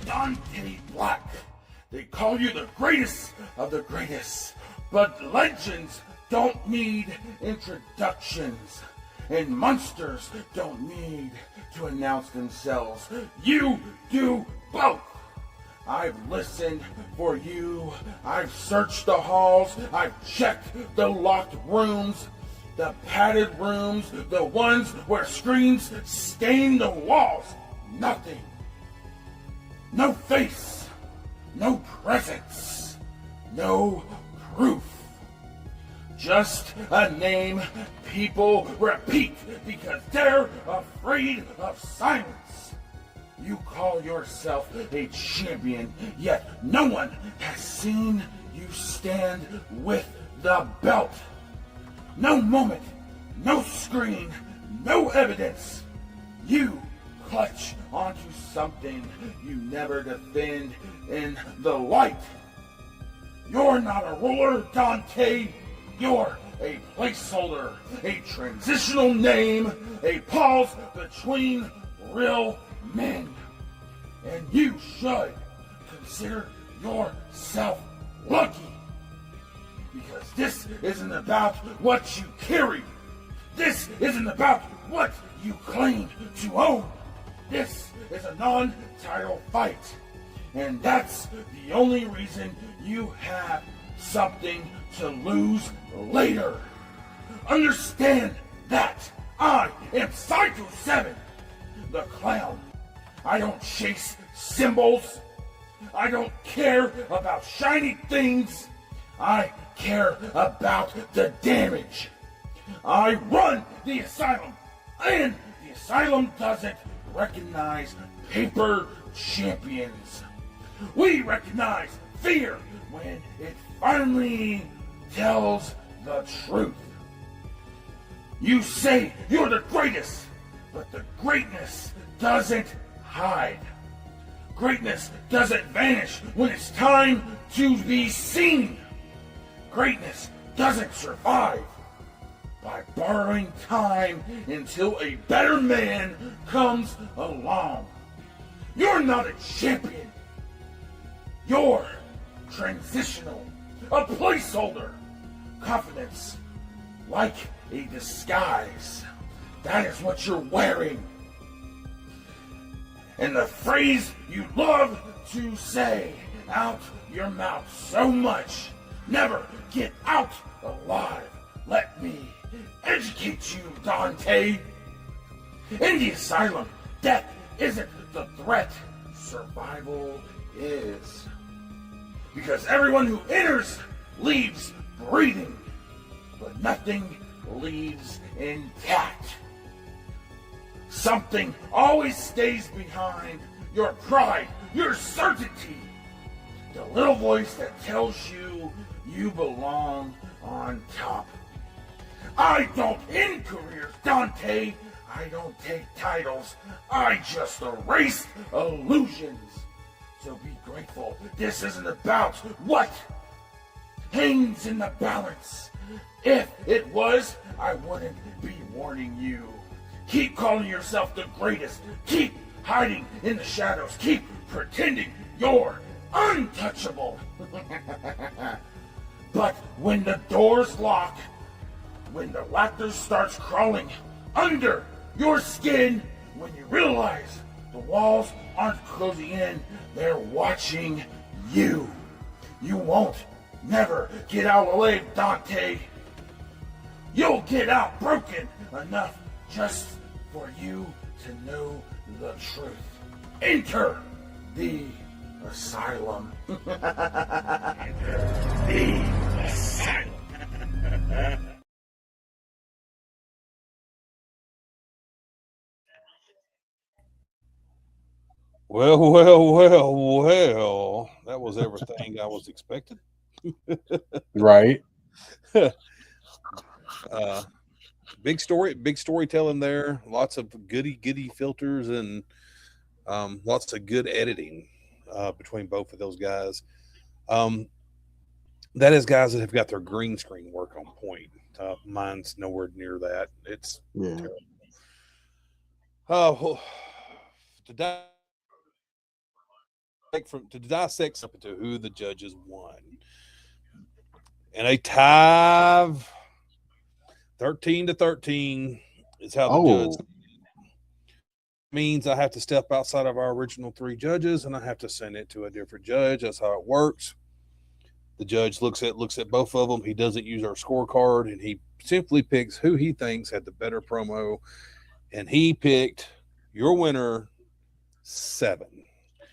Dante Black. They call you the greatest of the greatest, but legends don't need introductions, and monsters don't need to announce themselves. You do both. I've listened for you. I've searched the halls. I've checked the locked rooms, the padded rooms, the ones where screens stain the walls. Nothing. No face, no presence, no proof. Just a name people repeat because they're afraid of silence. You call yourself a champion, yet no one has seen you stand with the belt. No moment, no screen, no evidence. You clutch onto something you never defend in the light. You're not a ruler, Dante. You're a placeholder, a transitional name, a pause between real men. And you should consider yourself lucky. Because this isn't about what you carry. This isn't about what you claim to own. This is a non-title fight, and that's the only reason you have something to lose later. Understand that I am Psycho 7, the clown. I don't chase symbols. I don't care about shiny things. I care about the damage. I run the asylum, and the asylum doesn't recognize paper champions. We recognize fear when it finally tells the truth. You say you're the greatest, but the greatness doesn't hide. Greatness doesn't vanish when it's time to be seen. Greatness doesn't survive by borrowing time until a better man comes along. You're not a champion. You're transitional. a placeholder. Confidence, like a disguise. That is what you're wearing. And the phrase you love to say out your mouth so much, never get out alive. Let me educate you, Dante. In the asylum, death isn't the threat. Survival is. Because everyone who enters leaves breathing, but nothing leaves intact. Something always stays behind: your pride, your certainty. The little voice that tells you you belong on top. I don't end careers, Dante. I don't take titles. I just erase illusions. So be grateful. This isn't about what hangs in the balance. If it was, I wouldn't be warning you. Keep calling yourself the greatest. Keep hiding in the shadows. Keep pretending you're untouchable. But when the doors lock, when the laughter starts crawling under your skin, when you realize the walls aren't closing in, they're watching you. You won't never get out alive, Dante. You'll get out broken enough just for you to know the truth. Enter the asylum. Enter the asylum. Well. That was everything I was expecting. Right. Big storytelling there. Lots of goody filters and lots of good editing between both of those guys. That is guys that have got their green screen work on point. Mine's nowhere near that. It's terrible. To dissect something to who the judges won. And a tie 13-13 is how the judge means. I have to step outside of our original 3 judges and I have to send it to a different judge. That's how it works. The judge looks at both of them. He doesn't use our scorecard and he simply picks who he thinks had the better promo. And he picked your winner, 7.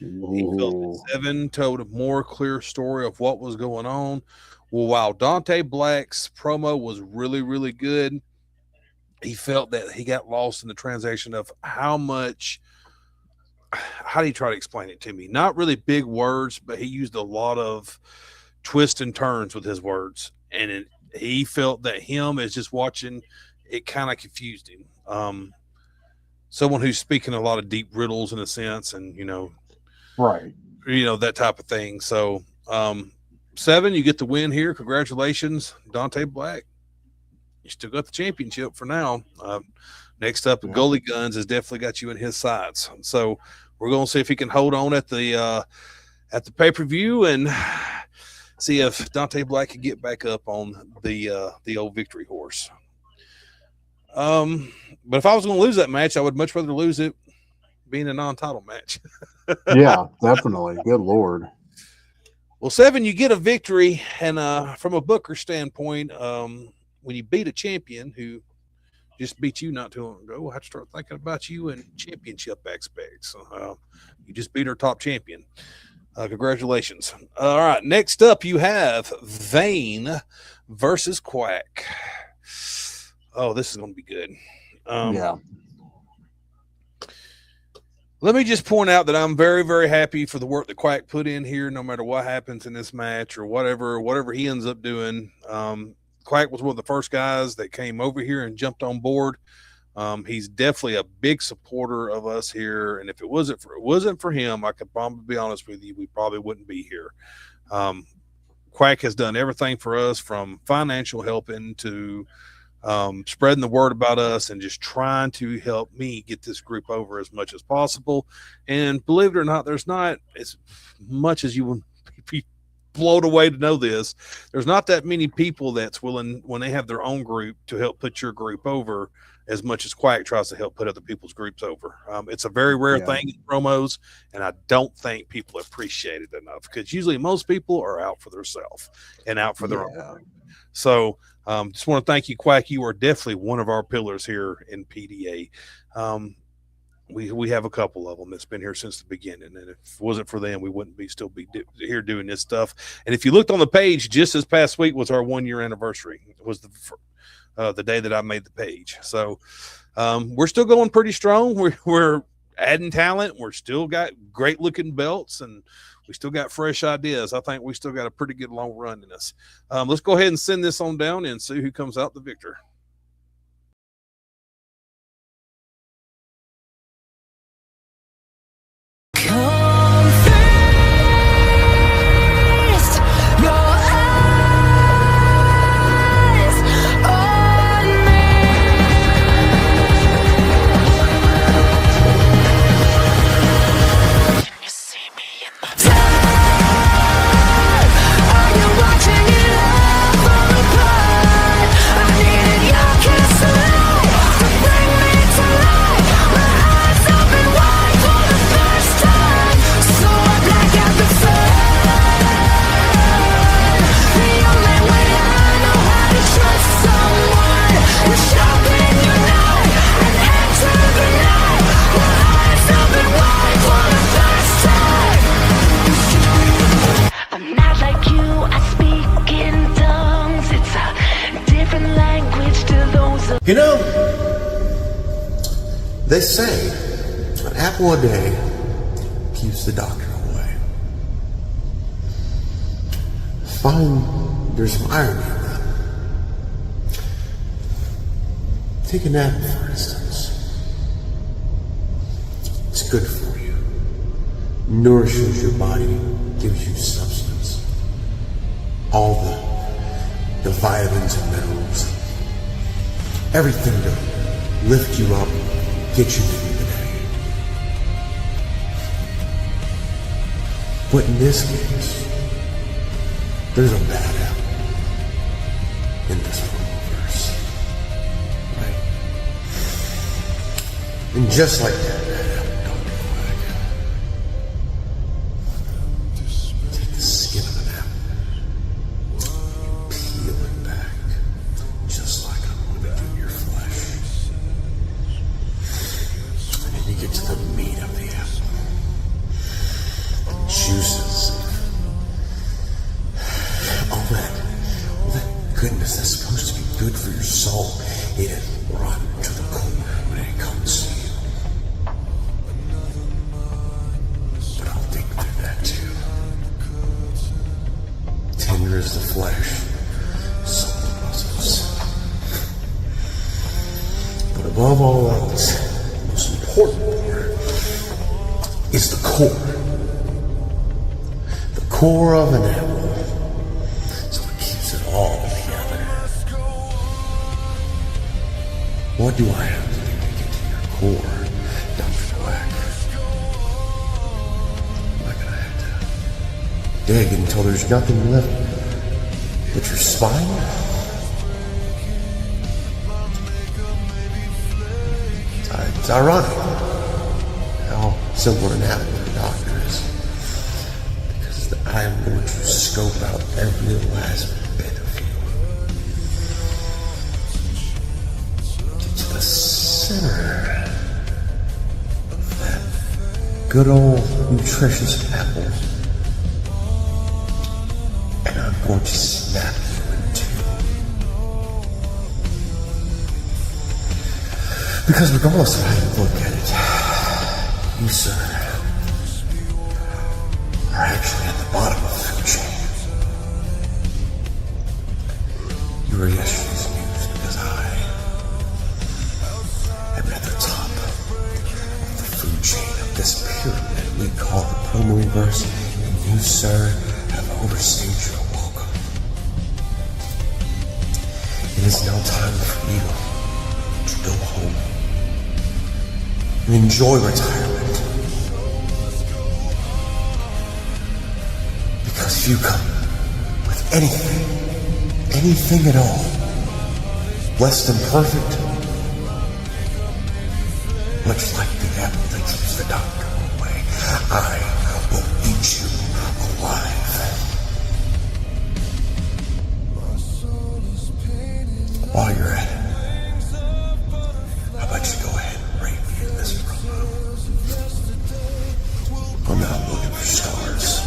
He felt that 7 told a more clear story of what was going on. Well, while Dante Black's promo was really, really good, he felt that he got lost in the transaction of how do you try to explain it to me? Not really big words, but he used a lot of twists and turns with his words. And he felt that him as just watching, it kind of confused him. Someone who's speaking a lot of deep riddles in a sense and, right. That type of thing. So, 7, you get the win here. Congratulations, Dante Black. You still got the championship for now. Next up, Goalie Guns has definitely got you in his sights. So we're going to see if he can hold on at the pay-per-view and see if Dante Black can get back up on the old victory horse. But if I was going to lose that match, I would much rather lose it being a non-title match. Yeah, definitely. Good Lord. Well, 7, you get a victory, and from a Booker standpoint, when you beat a champion who just beat you not too long ago, we'll have to start thinking about you in championship aspects. You just beat our top champion. Congratulations. All right, next up you have Vane versus Quack. Oh, this is going to be good. Yeah. Let me just point out that I'm very, very happy for the work that Quack put in here, no matter what happens in this match or whatever he ends up doing. Quack was one of the first guys that came over here and jumped on board. He's definitely a big supporter of us here. And if it wasn't for him, I could probably be honest with you, we probably wouldn't be here. Quack has done everything for us, from financial helping to spreading the word about us and just trying to help me get this group over as much as possible. And believe it or not, there's not as much as you would blown away to know this. There's not that many people that's willing, when they have their own group, to help put your group over as much as Quack tries to help put other people's groups over. It's a very rare thing in promos, and I don't think people appreciate it enough, because usually most people are out for themselves and out for their own group. So just want to thank you, Quack. You are definitely one of our pillars here in PDA. We have a couple of them that's been here since the beginning, and if it wasn't for them, we wouldn't be here doing this stuff. And if you looked on the page, just this past week was our 1 year anniversary. It was the day that I made the page. So we're still going pretty strong. We're adding talent. We're still got great looking belts, and we still got fresh ideas. I think we still got a pretty good long run in us. Let's go ahead and send this on down and see who comes out the victor. You know, they say an apple a day keeps the doctor away. Find there's some irony in that. Take a nap, for instance. It's good for you. Nourishes your body, gives you substance. All the vitamins and minerals. Everything to lift you up, get you through the day. But in this case, there's a bad apple in this universe, right? And just like that bad apple, Dr. Quack, take the skin of an apple, peel it back, just like I'm going to do your flesh. And then you get to the meat of the apple, the juices, all that goodness that's supposed to be good for your soul. It is rotten to the core when it comes to you. But I'll dig through that too. Tender is the flesh, soul the muscles. But above all else, the most important part is the core. The core of an apple. So it keeps it all together. What do I have to do to get to your core, Dr. Quack? Am I gonna have to dig until there's nothing left but your spine? It's ironic how similar an apple to the doctor is, because I am going to scope out every last bit of you. Get to the center of that good old nutritious apple, and I'm going to snap you in two. Because regardless of how you look at it, you, sir, are actually at the bottom of the food chain. You were yesterday's news because I am at the top of the food chain of this pyramid we call the Promoverse, and you, sir, have overstayed your welcome. It is now time for you to go home and enjoy retirement. Because if you come Anything at all, less than perfect, much like the apple that keeps the doctor away, I will eat you alive. While you're at it, how about you go ahead and rate me in this promo? I'm not looking for stars.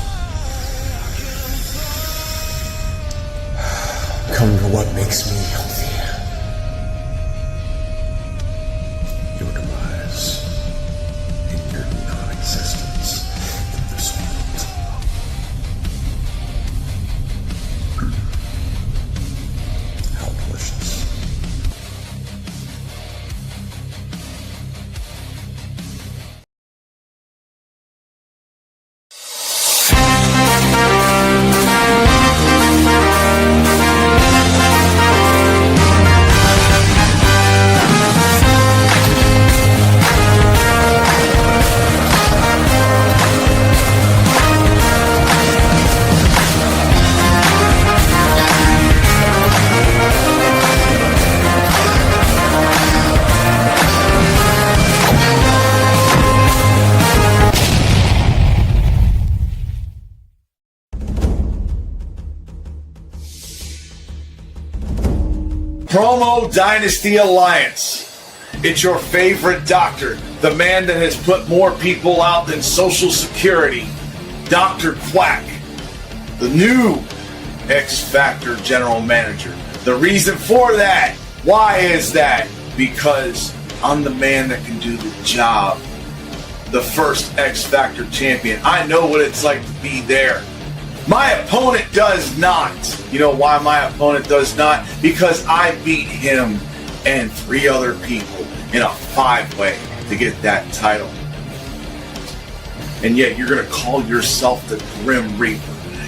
Come for what makes me healthy. Your demise and your non-existence in this world. How delicious. Promo Dynasty Alliance. It's your favorite doctor, the man that has put more people out than Social Security, Dr. Quack, the new X Factor General Manager. The reason for that, why is that? Because I'm the man that can do the job. The first X Factor champion. I know what it's like to be there. My opponent does not. You know why my opponent does not? Because I beat him and 3 other people in a 5-way to get that title. And yet you're going to call yourself the Grim Reaper.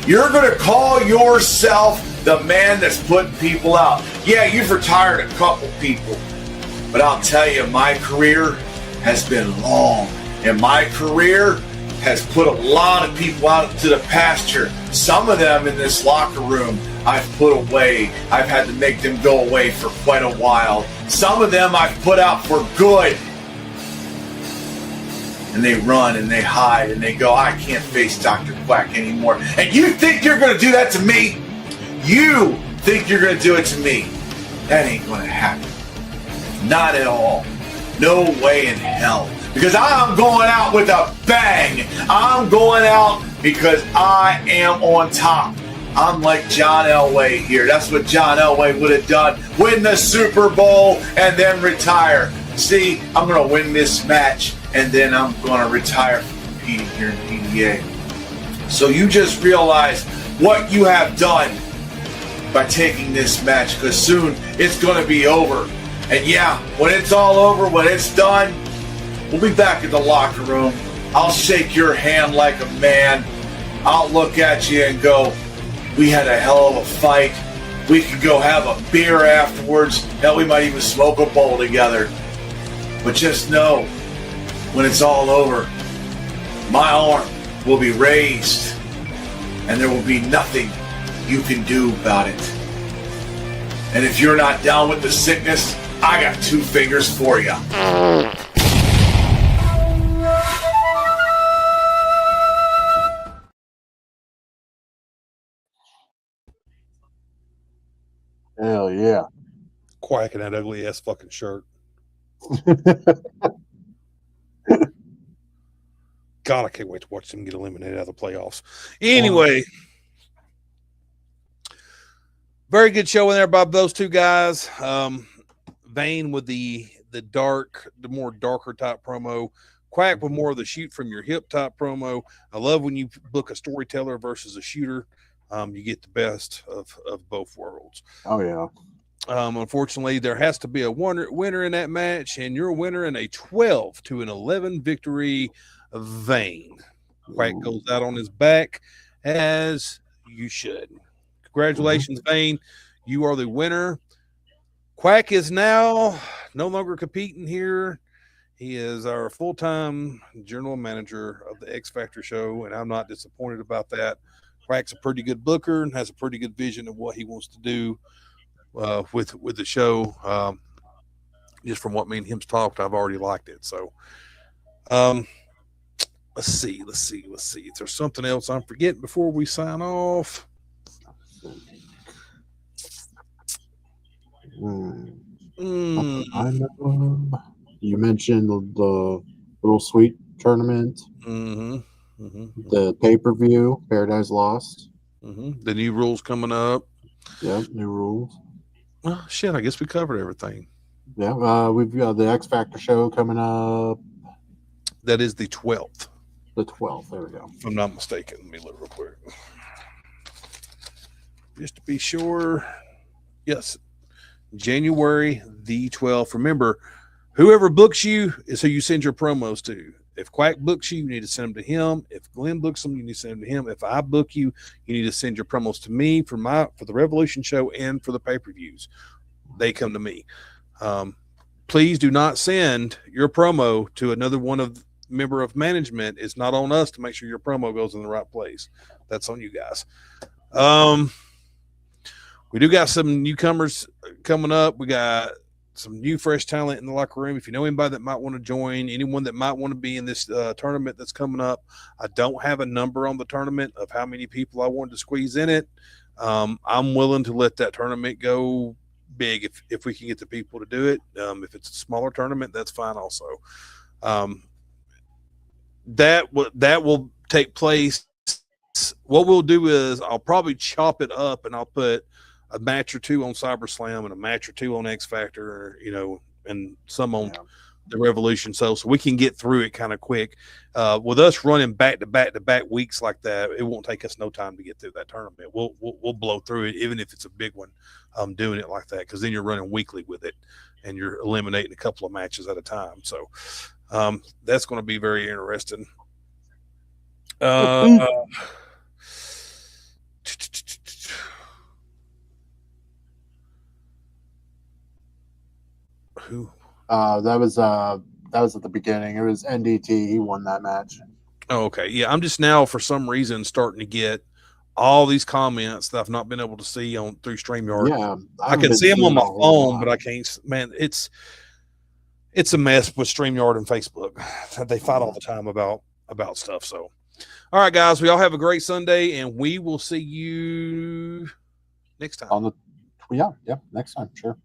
You're going to call yourself the man that's putting people out. Yeah, you've retired a couple people. But I'll tell you, my career has been long. And my career has put a lot of people out to the pasture. Some of them in this locker room I've put away. I've had to make them go away for quite a while. Some of them I've put out for good. And they run and they hide and they go, I can't face Dr. Quack anymore. And you think you're going to do that to me? You think you're going to do it to me? That ain't going to happen. Not at all. No way in hell. Because I'm going out with a bang. I'm going out because I am on top. I'm like John Elway here. That's what John Elway would have done. Win the Super Bowl and then retire. See, I'm going to win this match and then I'm going to retire from competing here in PDA. So you just realize what you have done by taking this match, because soon it's going to be over. And yeah, when it's all over, when it's done, we'll be back in the locker room. I'll shake your hand like a man. I'll look at you and go, we had a hell of a fight. We could go have a beer afterwards. Hell, we might even smoke a bowl together. But just know, when it's all over, my arm will be raised and there will be nothing you can do about it. And if you're not down with the sickness, I got 2 fingers for you. Hell yeah. Quack in that ugly ass fucking shirt. God, I can't wait to watch them get eliminated out of the playoffs. Anyway, very good show in there by those 2 guys. Vane with the more darker type promo. Quack with more of the shoot from your hip type promo. I love when you book a storyteller versus a shooter. You get the best of both worlds. Oh, yeah. Unfortunately, there has to be a winner in that match, and your winner in a 12-11 victory, Vane. Quack goes out on his back, as you should. Congratulations, Vane. You are the winner. Quack is now no longer competing here. He is our full-time general manager of the X Factor show, and I'm not disappointed about that. Quack's a pretty good booker and has a pretty good vision of what he wants to do with the show. Just from what me and him's talked, I've already liked it. So, let's see. Is there something else I'm forgetting before we sign off? I know. You mentioned the Little Sweet tournament, the pay-per-view, Paradise Lost. The new rules coming up. Yep, new rules. Well, shit, I guess we covered everything. Yeah, we've got the X Factor show coming up. That is the 12th. The 12th. There we go. If I'm not mistaken. Let me look real quick. Just to be sure. Yes. January the 12th. Remember, whoever books you is who you send your promos to. If Quack books you, you need to send them to him. If Glenn books them, you need to send them to him. If I book you, you need to send your promos to me for the Revolution show and for the pay-per-views. They come to me. Please do not send your promo to another member of management. It's not on us to make sure your promo goes in the right place. That's on you guys. We do got some newcomers coming up. We got some new fresh talent in the locker room. If you know anybody that might want to join, anyone that might want to be in this tournament that's coming up, I don't have a number on the tournament of how many people I wanted to squeeze in it. I'm willing to let that tournament go big if we can get the people to do it. If it's a smaller tournament, that's fine also. That will take place. What we'll do is I'll probably chop it up and I'll put a match or two on cyberslam and a match or two on X Factor, and some on the Revolution. So we can get through it kind of quick. With us running back to back weeks like that, it won't take us no time to get through that tournament. We'll blow through it, even if it's a big one. Doing it like that, because then you're running weekly with it, and you're eliminating a couple of matches at a time. So that's going to be very interesting. Who? That was at the beginning. It was NDT. He won that match. Oh, okay. Yeah, I'm just now for some reason starting to get all these comments that I've not been able to see through StreamYard. Yeah, I can see them on my phone, but I can't. Man, it's a mess with StreamYard and Facebook. They fight all the time about stuff. So, all right, guys, we all have a great Sunday, and we will see you next time. Yeah, next time, sure.